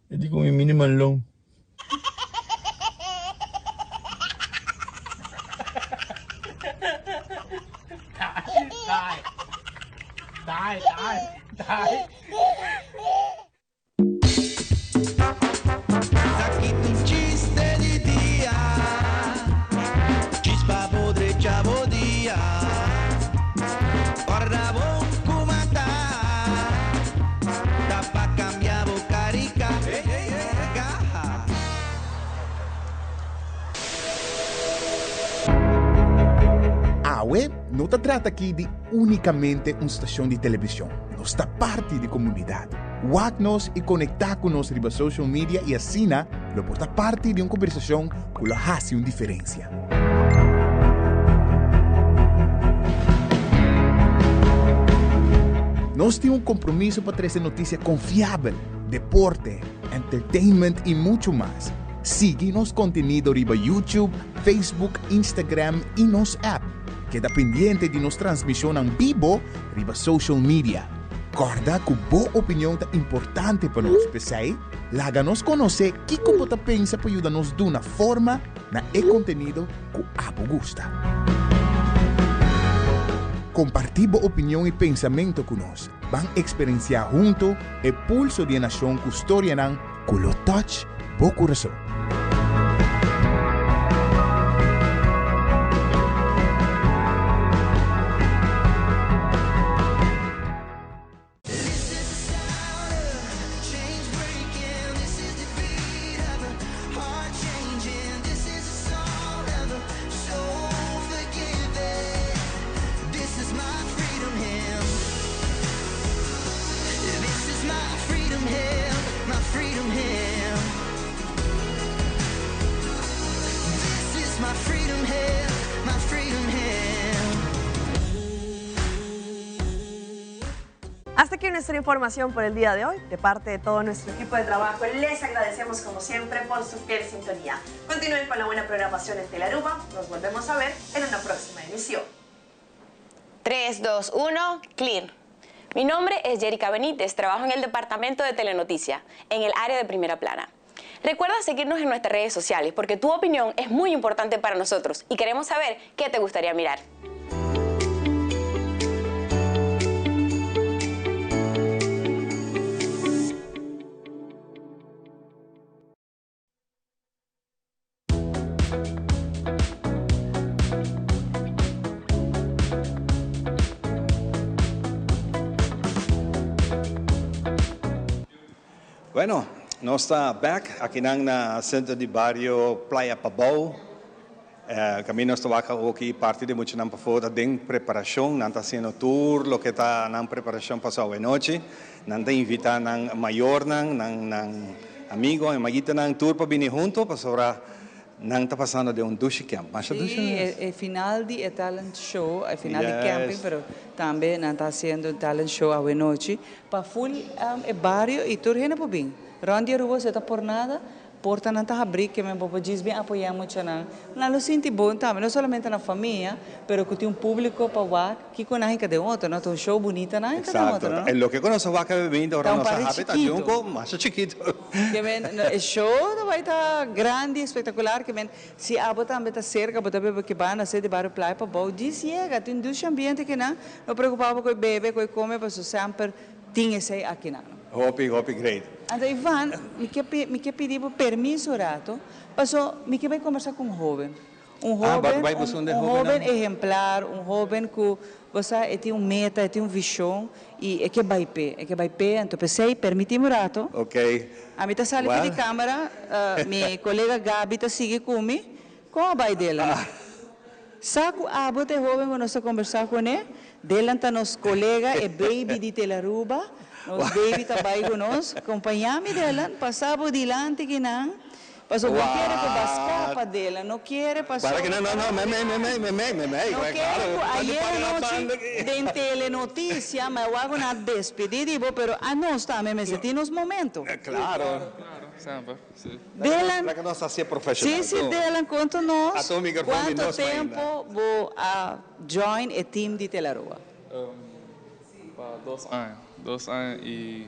Eu digo, me minimal long. Die. Não se trata aqui de unicamente uma estação de televisão. Nós está parte da comunidade. Wag-nos e conectar com nós riba social media e assim, lo porta parte de uma conversação que lo faz uma diferença. Nós temos um compromisso para trazer notícia confiável, deporte, entertainment e muito mais. Siga nosso conteúdo riba YouTube, Facebook, Instagram e nosso app. Queda pendiente de nossa transmissão em vivo riba social media. Corda que boa opinião é importante para nós, pessoal. Laga-nos conhecer que como você pensa para ajudar-nos de uma forma na conteúdo que abo gusta. compartir boa opinião e pensamento conosco. Vamos experienciar junto o pulso de nação com história nan, com o touch, bo coração. Hasta aquí nuestra información por el día de hoy. De parte de todo nuestro equipo de trabajo, les agradecemos como siempre por su fiel sintonía. Continúen con la buena programación en Telearuba. Nos volvemos a ver en una próxima emisión. 3, 2, 1, clear. Mi nombre es Jerica Benítez, trabajo en el departamento de Telenoticia, en el área de primera plana. Recuerda seguirnos en nuestras redes sociales porque tu opinión es muy importante para nosotros y queremos saber qué te gustaría mirar. Bueno, nós está back aqui na centro de barrio Playa Pabao. Kami nós está aqui parte de muito não para fora de preparação, não está sendo tour, lo que está na preparação para a noite, não está invitando nang maior nang amigo, amiguita nang tour para vir junto para sobrar. Não está passando de douche camp. Mas é final de talent show, é final de camping, pero também não está sendo talent show à noite para full barrio e tudo é para bem. Rondia Rubo se está por nada, porta não está abrir que me popo diz bem apoiar muito não. Não lo senti bom também, não somente na família, pero que tem público para lá que conhece cada outro, não tem show bonito não cada outro, não? É lo que conhece lá que vindo ahora nossa habita junto, mais chiquito. Que o show vai estar grande, espetacular, que se a botar também está cerca, botar bebê que vai nascer de barrio Playa Pabao, diz chega, tem dois ambientes que não preocupava com o bebê, com o come, para sempre tinha esse aqui não. Hopi, great. Então, Ivan, me quer pedir permisso, rato, passou, me quer conversar com um jovem. Um jovem exemplar, um jovem que você tem meta, tem visão e é que vai pé, então pensei, permitimos rato. Ok. A mim está saindo de câmera, minha colega Gabi está seguindo comigo, com a bai dela. Saco a bote jovem quando nós conversar com ele, dela está nosso colega, é baby de Telearuba. Nos baby trabalha conosco, acompanhamos dela, passamos adiante que não, passou não quer que bascapa dela, não quer passou. Para que não, ayer noite de telenotícia, mas eu hago na despedida, pero a nós também me senti nos momentos. Claro. Sempre, sim. Dela, para que nós seja profissional. Sim, dela quanto nós, quanto tempo vou join o time de Telearuba? 2 anos. 2 anos e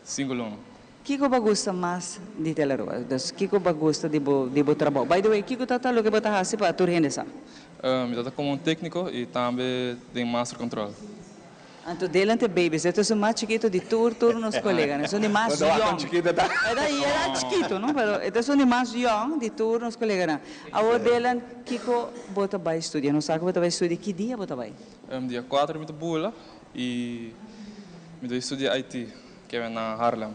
5 anos. O que você gosta mais de Telearuba? O que você gosta de seu trabalho? By the way, o que você está fazendo para a tua rendição? Eu estou como técnico e também tenho master control. Então, delante babies, eu sou mais chiquito de todos os colegas, né? Sou de mais young. Era chiquito, não? Eu sou de mais young de todos os colegas. Agora, delante, o que você vai estudar? Não sabe que você vai estudar? Que dia você vai? Dia 4 eu estou bula e eu estudo IT, que é na Harlem.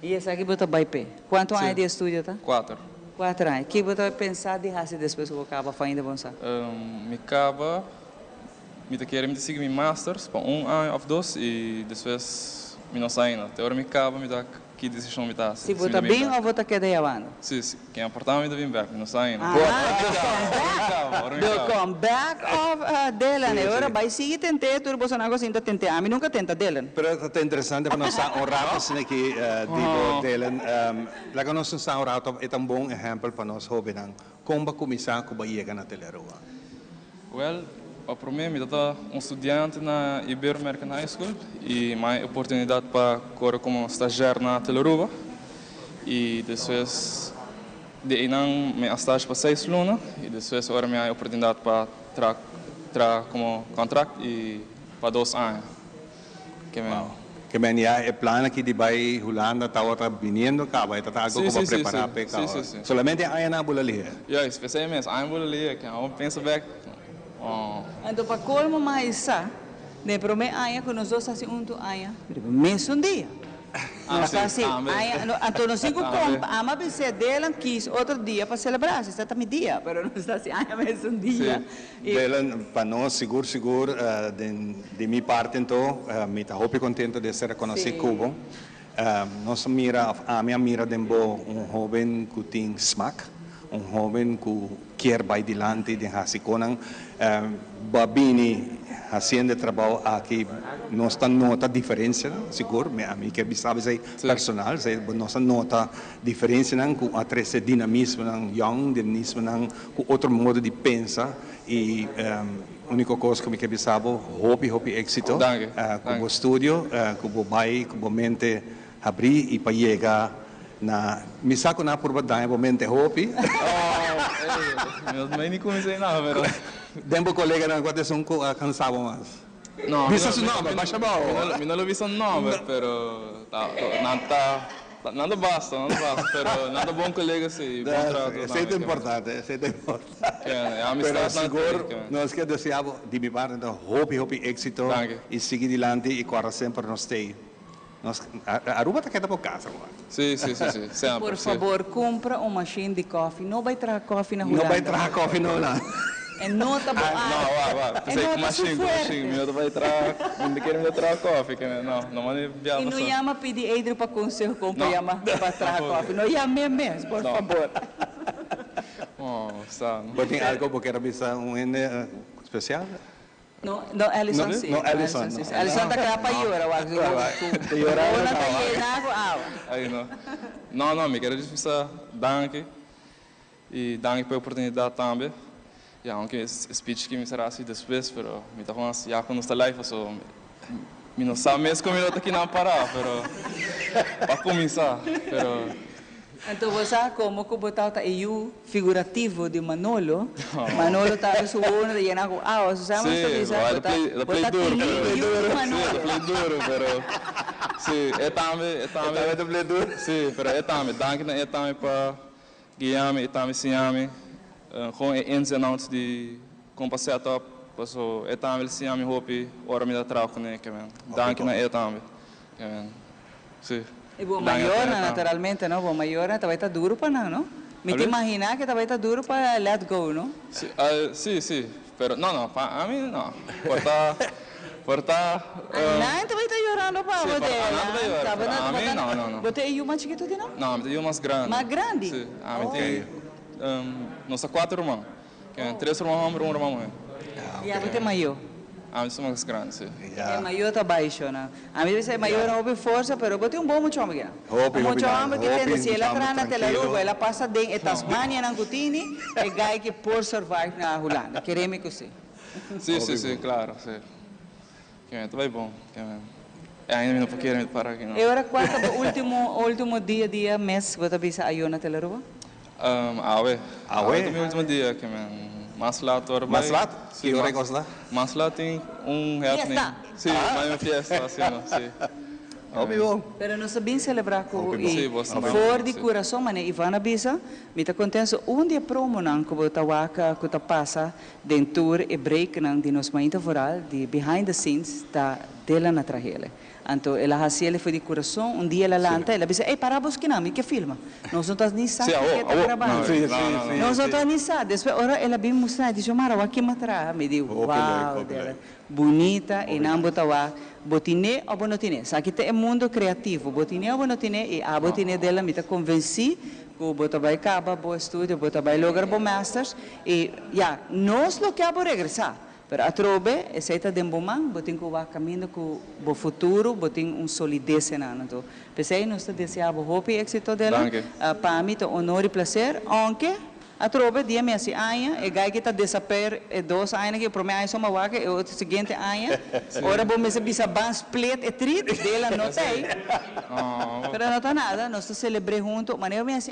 E esse aqui você vai pé? Quanto anos de estudo, tá? 4. 4 anos. O que você vai pensar de fazer depois que você acaba fazendo bom sabe? Me acaba, me quero seguir meu masters para 1 ano ou 2 e depois me não sair. Até agora me acaba, me dá que decisão me dá. Se você bem ou você quer ir avando? Sim, quem aportar me dá bem back, me não sair. The comeback of Dylan. Agora vai seguir tentando, tudo você não gosta de tentar. A mim nunca tenta Dylan. Pero é interessante para nós honrar assim aqui digo Dylan. Lá que nós honrar é um bom exemplo para nós jovens. Como começar com a chegar na Telearuba? Well, para mim, eu sou estudante na Ibero-American High School e minha oportunidade para correr como estagiário na Telearuba. E depois de minha estágio para 6 anos e depois agora minha oportunidade para trabalho como contrato e para 2 anos. Que ya el plan aquí de vai Holanda está viniendo cá, vai estar algo como preparar para cá. Solamente aí na Bulalia. Ja, especialmente aí na Bulalia, que eu penso back. Então para colmo mais sa, de prome aia que nós dois assim aia, mês dia. Nós assim, então nós cinco compa, ama pensar dela quis outro dia para celebrar, está também dia, pero não está assim aia mês dia. Dela para nós seguro de minha parte então, me está muito contente de ser conhecido Cuba. Nós a minha mira dembo jovem que tem smack, jovem que quer vai dilante de hasikonang babini haciendo trabalho aqui nós nota diferença seguro a mim que sabe sei personal sei nós nota diferença com a trece dinamismo young dinamismo com outro modo de pensar e única coisa que me sabe hope éxito com o estúdio com o vai com a mente abrir e para chegar na me saco na por badai mente hope eu nem comecei nada pero Dembo colega na quando são cansado mais. Não, visto su nome, baixa bom. Não lo visto nome, pero nada basta, pero nada bom colega sim, bom trato. Isso é importante, É amizade seguro, nós que desejamos de minha parte hope éxito e seguir adiante e correr sempre no stay. Aruba está quieta por casa agora. Sim. Por favor, compra uma machine de coffee. Não vai trazer coffee na Holanda. Não vai trazer coffee na Holanda. É nota boa. Não, pensei que machine, meu vai trazer, ainda quero me trazer coffee, que não vai viajar. E não chama pedir Adriano para conselho, compra chama para trazer coffee. Não chama mesmo, por favor. Tem algo porque era bisa especial? No, Ellison sim. No, Ellison. Ellison está cá para llorar. Aí não, me quero dizer danke e danke pela oportunidade também. Ja, aunque speech que me será assim depois, pero me está falando assim, já quando está live, so me não sabe mesmo como eu estou aqui na parar, pero para começar, pero então você como que botar o EU figurativo de Manolo está subindo de llenar com água, você sabe isso? Sim, botar duro, pero sim, é também duro. Sim, pero é também, danke é também para guiar-me, é também ensinar-me. Gewoon ins en outs die compasseert op. So, etam wil zien aan mijn hoop, ora me da trago né, que dank na etam. Sim. E bom maior, naturalmente, não? Bom maior, também está duro para não? Me te imaginar que também está duro para let go, não? Sim, pero não, para mim não. Porta. Não, também está chorando para você. Para mim não. Você é mais chiquito de não? Não, eu mais grande. Mais grande? Sim. A mim tem nós 4 irmãos. 3 irmãos homens, 1 irmã mulher. E a você é maior? A mim sou mais grande, sim. É maior está baixo, não? A mim é maior não houve força, mas você é bom muito homem. Muito homem que tem, se ela traz na Telaruba, ela passa de Tasmania na Cutini, é gai que por survive na Holanda. Queremos que sim. Sim, claro, sim. Que vai bom, ainda não quero parar aqui não. E agora qual é o último dia, mês, você bisa ayo na Telaruba? Awe meu último dia, que Maslato agora vai. Maslato? Que hora gosta lá? Maslato tem happening. Sim, vai uma fiesta assim, sim. Óbvio. Pero não sabem celebrar com e for de coração, mas Ivana bisa, me tá contente dia promo não que você waka que tá passa dentro e break não de nos mainta foral de behind the scenes tá dela na trajele. Então ela fazia foi de coração dia ela lanta ela disse para buscar nami que filma nós não estamos nem sabe que está gravando nós não estamos nem sabe depois ora ela bem mostrar disse Mara aqui matra me deu uau bonita e não botawa botine ou bonotine sabe que é mundo criativo botine ou bonotine e a botine dela me tá convenci que bota vai caba bo estúdio bota vai lugar bo masters e já nós lo que abo regressar. Pero a trobe, essa de bomang, botin ko va caminho com o futuro, botin solidez na então. Pensei nós desejamos hope éxito dela, para mim honor e prazer, aunque A tropa dia me assim aia, e gai que tá desaper, 2 anos que pro me aia só uma vaca, e o seguinte aia. Ora bom me se bisa ban split e trit dela não tem. Pero não tá nada, nós celebramos junto, mas eu me assim,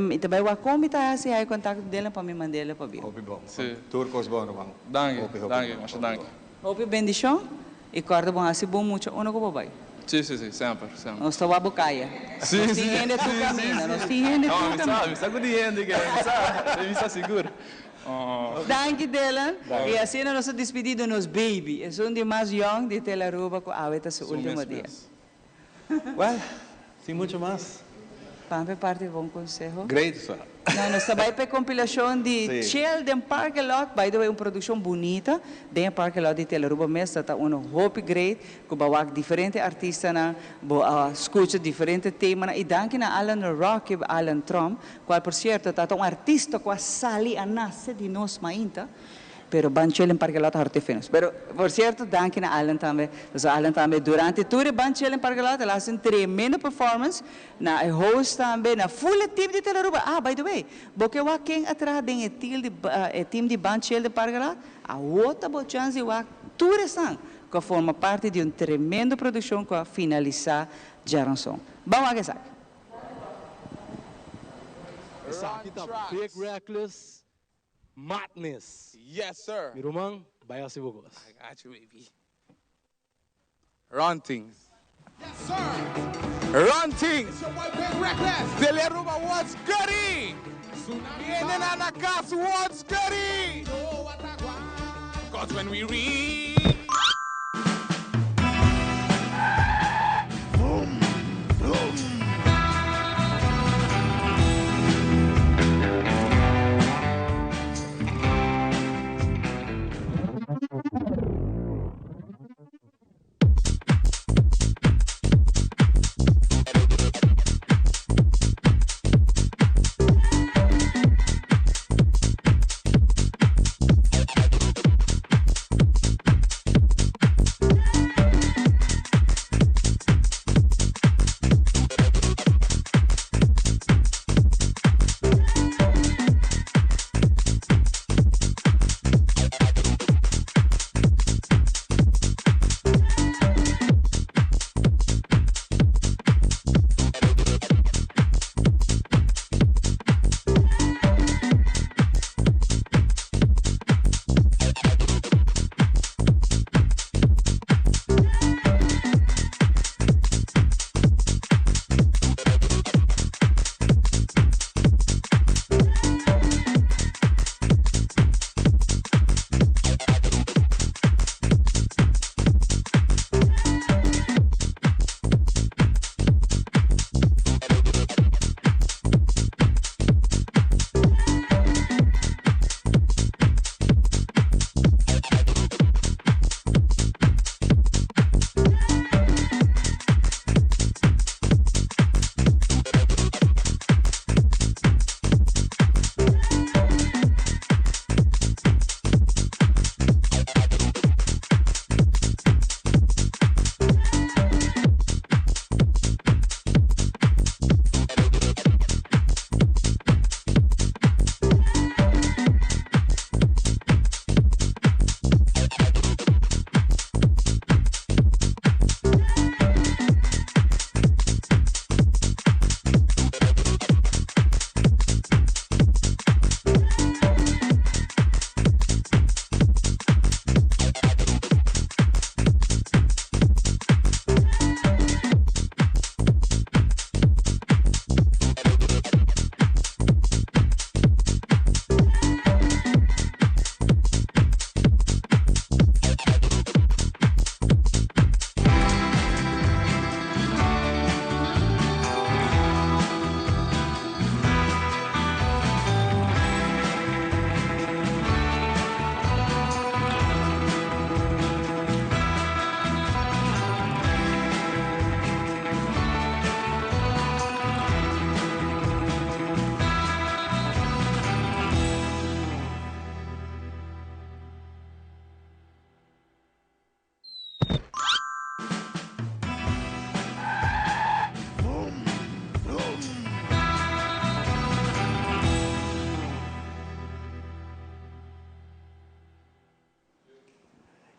e também o como tá assim, aí contato dela para me mandar ela para vir. Hopi bom. Sim. Turcos bom, bang. Danke, mas danke. Hopi bendição e corda bom assim bom muito, ono como vai. Sì, sempre. Nós estamos a bocaia. Sì, nós temos tu caminho, nós temos tu caminho. Mi sa gudiendo che mi sa sicuro. Danke Dylan. E assim nós despedimos nos baby. É um dia mais young de Telaruba com a até seu último dia. Well, sem muito mais. Pampe parte bom conselho. Great, sir. Não, nós trabalhamos para compilação de Shell de Parque Lot, by the way, uma produção bonita, de Parque Lot de Telaruba mesmo, está hope great, com bawak diferentes artistas na, escuta diferentes temas, e danke na Alan Rock e Alan Trump, qual por certo, está artista que sali a nasce de nós mainta, pero Banchel em Parque Lot harte finos. Pero por certo, danke na Alan também. Então Alan também durante tour Banchel em Parque Lot, ela faz tremenda performance na host também, na full team de Telaruba. By the way, porque o quem atrás tem o team de Banchel de Parque Lot, a outra boa chance o tour sang, que forma parte de tremenda produção que finalizar Jaranson. Vamos a que sabe. Essa aqui tá Big Reckless Madness. Yes, sir. Mirumang, baya si Bugos. I got you, baby. Run things. Yes, sir. Run things. It's your boy Big Reckless. Telaruba, what's goody? Vienen a la casa, what's goody? Because when we read. Boom, boom.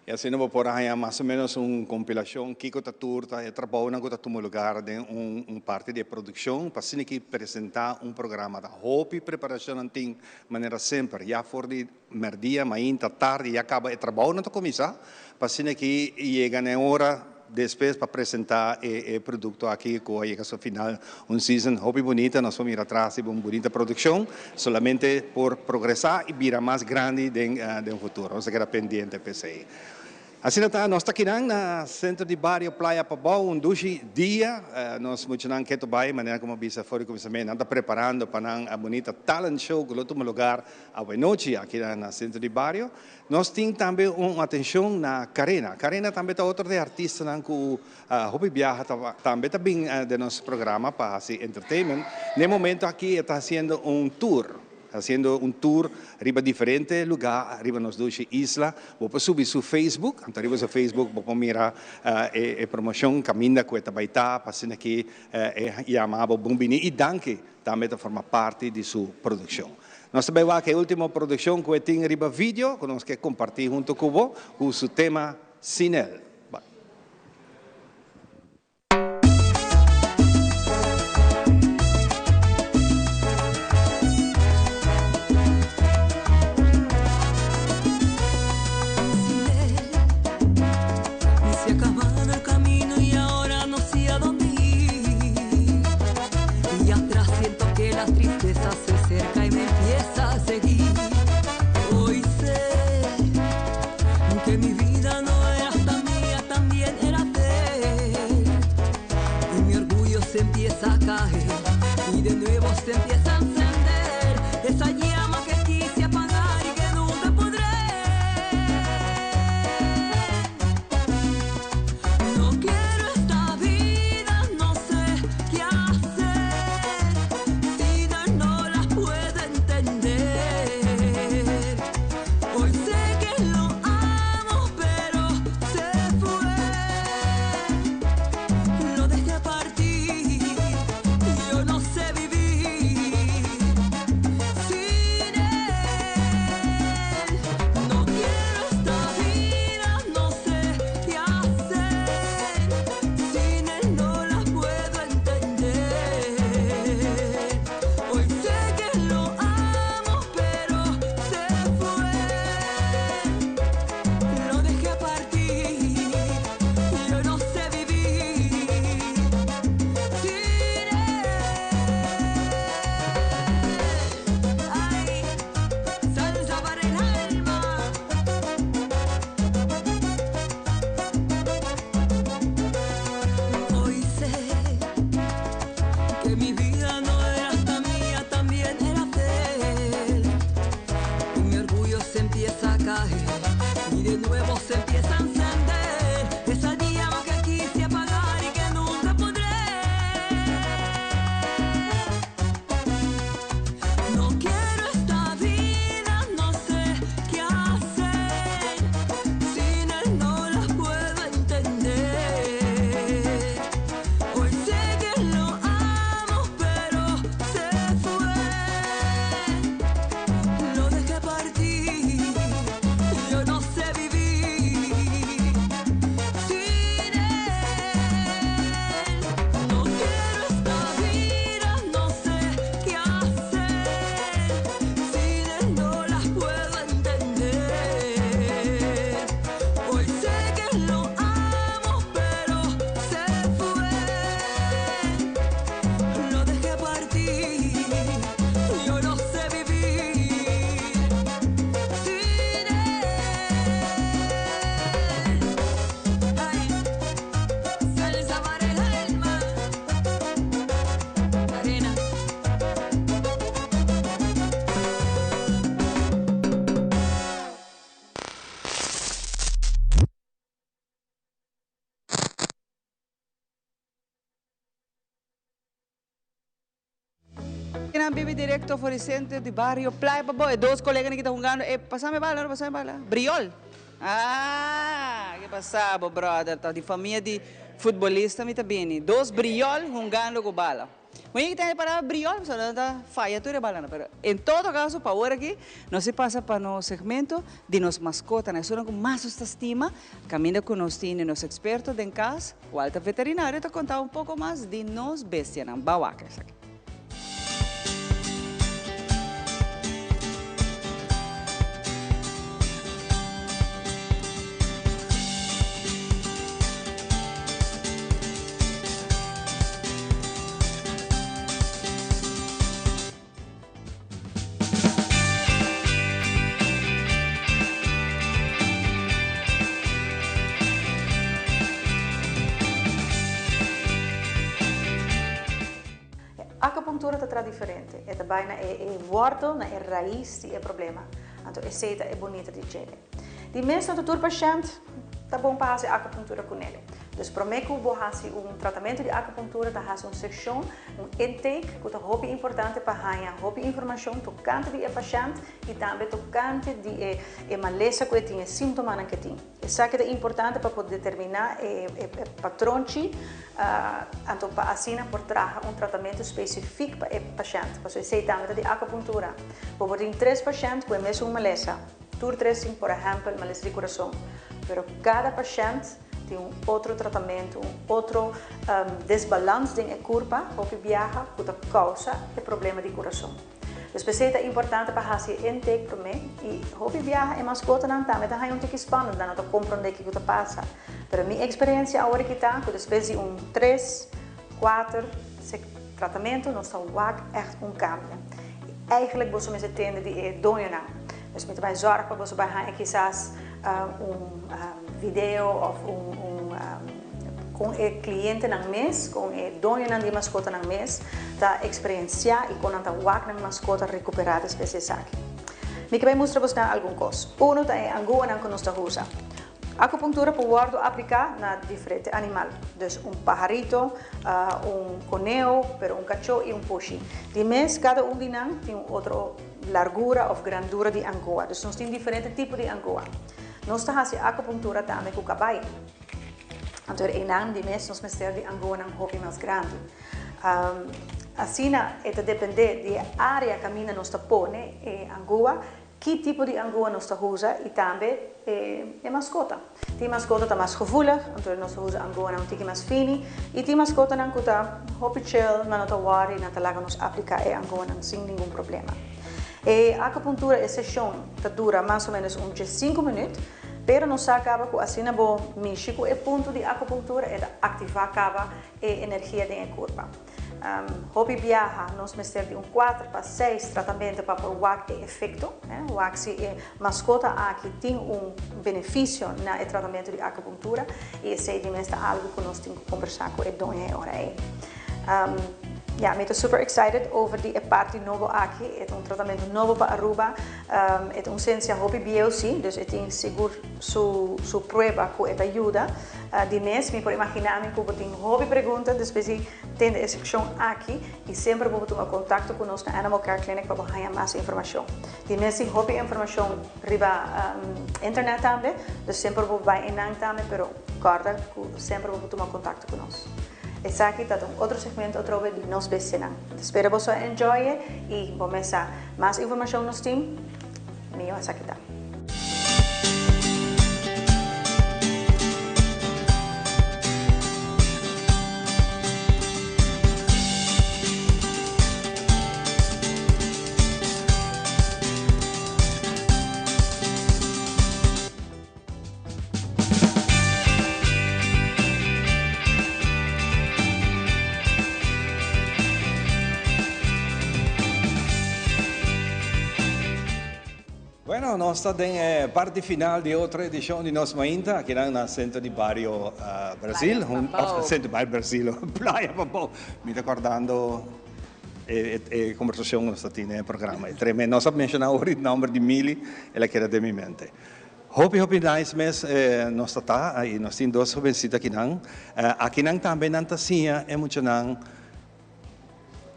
E assim não vou por aí mais ou menos compilação que eu turta e trabalho na gota tumo lugar de parte de produção para assim que apresentar programa da hope preparação anting maneira sempre já for de merdia mainta tarde e acaba e trabalho na começar para assim que chega na hora depois para apresentar o produto aqui com a ao final season hobby bonita nós vamos ir atrás de uma bonita produção solamente por progressar e virar mais grande de futuro vamos ficar pendente PCI. Assim nós aqui no centro de Barrio Playa Pabao, dia, nós muito não quero vai, maneira como bisa fora começamento, nada preparando para a bonita talent show, que outro lugar a noite aqui no centro de Barrio. Nós temos também uma atenção na Karina. Karina também é outro de artista que hobby viaja também de nosso programa para entertainment. No momento aqui está fazendo tour. Haciendo un tour arriba diferente lugar, arriba nos dos islas. Vou subir su Facebook, então arriba su Facebook vou mirar promoção caminha com esta baita, passando aqui chamava Bombini e Danke também forma parte de sua produção. Nós sabemos que a última produção que tem arriba vídeo, que nós quer compartilhar junto com você, o seu tema Sinel. Y de nuevo se empieza a encender esa llama que quise apagar y que nunca podré. No quiero esta vida, no sé qué hacer, si no la puedo entender. Hoy sé que lo amo, pero se fue, lo dejé partir. No sé vivir sin él, no quiero esta vida, no sé qué hacer, sin él no la puedo entender. Hoy sé que lo amo, pero se fue, lo dejé partir, yo no sé vivir sin salsa para el alma. Hoy sé que mi vida no era hasta mía, también era de él. Y mi orgullo se empieza a caer y de nuevo se empieza a encender esa llama que quise apagar y que nunca podré. No quiero esta vida, no sé qué hacer, sin él no la puedo entender. Hoy sé que lo amo, pero se fue, lo dejé partir, yo no sé vivir sin él. No quiero esta vida, no sé qué hacer, sin él no la puedo entender. Hoy sé que lo amo, pero se fue, lo dejé partir, yo no sé vivir sin él. Ay, salsa para el alma, arena. Nang bibi directo for the centro de Barrio Playa Pabao. E dos colegas que estão jogando. Passame bala, passame bala. Briol. Ah, que passava, brother. Tá de família de futebolista, me tá bem. Dos briol jogando com bala. Muy que para briol, só não falha tudo balana, pero em todo caso, para agora aqui, nós se passa para no segmento de nos mascota, nós somos com mais esta estima, caminha com nós tem nos expertos de casa, o alta veterinário te contar um pouco mais de nos bestias, não bawacas aqui. Acupuntura está diferente. É também é wortel, na é raiz que é problema. Então, a seta é bonita de gele. De mesmo todo paciente, tá bom para fazer acupuntura com ele. Dus para mim, eu vou fazer tratamento de acupuntura, tá fazer sessão, intake, que é muito importante para ganhar informação tocante de paciente e também tocante de maleza que tem, sintomas que tem. Isso é importante para poder determinar o patrão, então para assim por trazer tratamento específico para o paciente. Porque sei também de acupuntura. Vou ter 3 pacientes com a mesma maleza. Tour dressing, por exemplo, maleza de coração. Mas cada paciente tem outro tratamento, outro desbalance em corpo, que viaja, que causa o problema de coração. Então, é importante para fazer intake para mim e que viaja é mascota não também, então é um pouco spannend, não compreender o que está passando. Mas a minha experiência agora que está, depois de 3, 4 tratamento, nós estamos echt cambio. Eigenlijk você me entende de donho não. Dus met mij zorgen para você vai quizás video of com o cliente na mês, com o dono de mascota na mês, da experienciar e com a wak na mascota recuperada espécies aqui. Me que vai mostrar você algumas coisas. Uno é Angola que nós usa. Acupuntura pode aplicar na diferente animal. Dus pajarito, conejo, pero cachorro e pushi. De mês cada de nós tem outra largura ou grandura de angoa. Dus nós temos diferentes tipos de angoa. Nós fazemos acupuntura também com o caballo. Então, em de mês nós temos de angoa um pouco mais grande. Assim, depende da área que nós põe angoa, que tipo de angoa nós usamos e também a mascota. Tem mascota que é mais gevoelig, então nós usamos angoa um pouco mais fino, e tem mascota que está muito chill, não está worry, não está nos aplicar a angoa sem nenhum problema. A acupuntura, a sessão dura mais ou menos 5 minutos, pero não se acaba com assim bom mexer com o ponto de acupuntura é ativar a energia do corpo. Hobby viaja, nós temos 4 para 6 tratamentos para o WAC de efeito. O WAC se mascota aqui tem benefício no tratamento de acupuntura e esse é algo que nós temos que conversar com o dono agora. Eu estou super excited over die parte nova aqui. É tratamento novo para Aruba. É ciência hobby BLC, dus het is seguro sua prova que ajuda. De mês, me pode imaginar que eu tenho hobby pergunta, depois tem a secção aqui e sempre vou tomar contato conosco na Animal Care Clinic para ganhar mais informação. De mês, tem hobby informação riba internet também, dus sempre vou vai em também, pero guarda que sempre vou tomar contato conosco. Essa aqui está outro segmento outra vez de nós bestias. Espero que você enjoye e vamos começar mais informação no Steam. Meu, essa aqui está. Bueno, nós estamos em parte final de outra edição de Nos Mainta, aqui no Centro de Barrio Brasil, Centro de Barrio Brasil, Playa Papau. Me recordando a conversação que nós temos no programa. É tremendo. Nós mencionamos o número de mil, ela que era de minha mente. Hopi nice mes nós está aí nós temos 2 jovencitas aqui também não tá assim é muito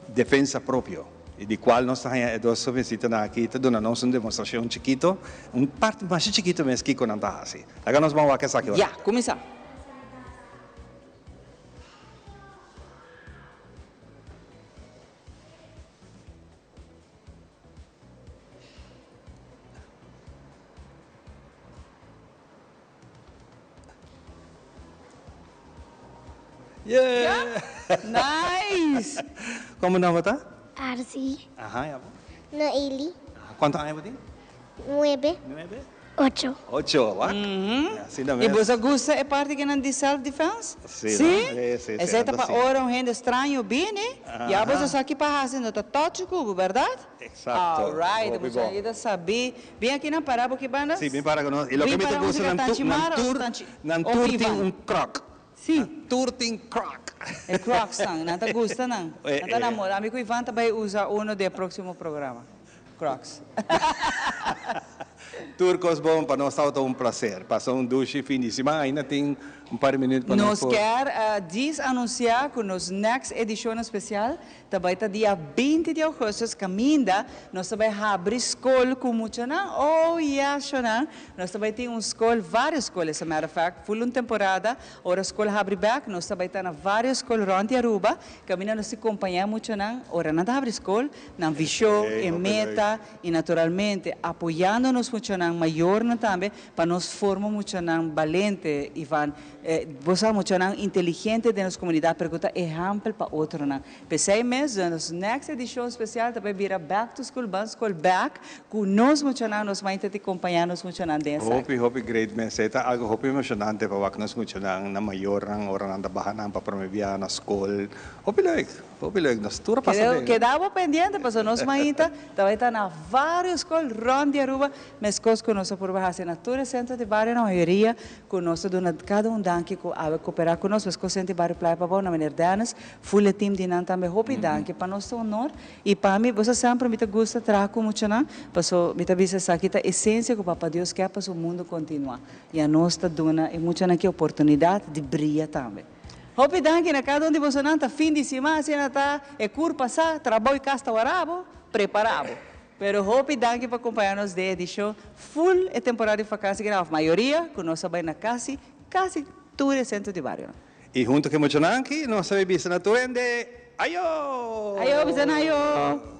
defesa própria. E de qual nós temos 2 jovencitas aqui, está dando uma demonstração chiquito, parte mais chiquito mesmo que não está assim. Agora nós vamos a aqui. Já, começar. Yeah! Nice! ¿Cómo nos está? Arsi, Ajá, ya. Noeli, ¿Cuántos años tiene? 9, 8. 8, ¿va? Assim da E mesmo. você gosta é parte que não de self-defense? Sim, Sim? né? Sim, Exceto para sim. ora um gente estranho, bem, né? E a você só aqui para fazer, não tá touch cubo, verdade? Exato. Alright, Oh, você bom. ainda sabe. Bem aqui na parada, que banda? Sim, bem para que nós. E lo Bem que me para gusta música nan Ou tour tem Ivan? croc. Sim. Tour tem croc. É Crocs, não te gusta, não? É, Não te namora. Amigo Ivan também usa um do próximo programa. Crocs. Turcos bom, para nós está um prazer. Passou um duche fim de semana, ainda tem par de minutos para Nós nós. quer anunciar que nos next edição especial, também está dia 20 de agosto, caminda, nós também abrir escola com muito, não? Oh, yes, não? Nós também temos escola, várias escolas, as a matter of fact, full uma temporada, ora a escola abre back, nós também está na várias escolas onde Aruba, caminda nós se acompanhar muito, não? Ora não abre escola, não visão, em meta, e naturalmente apoiando-nos muito, não? Maior não também, para nós formar muito, não? Valente, Ivan, você muito, não? Inteligente de nossa comunidade, pergunta exemplo para outro, não? Pensei mesmo, nossa next edição especial também vira Back to School, Band School Back, com nós muito, não? Nós vamos te acompanhar, nós muito, não? Hope great message. Algo hope emocionante para wak nós muito na maior ang orang anda bahanan para promover na school. Hope like nós tura passa. Quedava pendente, para nós mainta, também está na várias escolas ronde de Aruba, mas coisas que nós por baixo na toda centro de bairro na maioria, com nós dona cada danke que a cooperar com nós, mas com centro de bairro Playa Pavão na maneira danas, full team de nan também hope danke para nós honor e para mim você sempre me gusta trago muito na, para me visa sakita essência que o Papa Deus quer para o mundo continuar e a nós está dona e muito na que oportunidade de brilhar também. Hope danke na cada de você nanta fim de semana se nata é cur passar trabalho e casta warabo preparado. Pero hope danke para acompanhar-nos de edição full e temporada de vacância que a maioria que nós vai na quase todo centro de bairro. E junto que muito nanki, nós sabemos na turende. Ayo! Ayo, bisan ayo!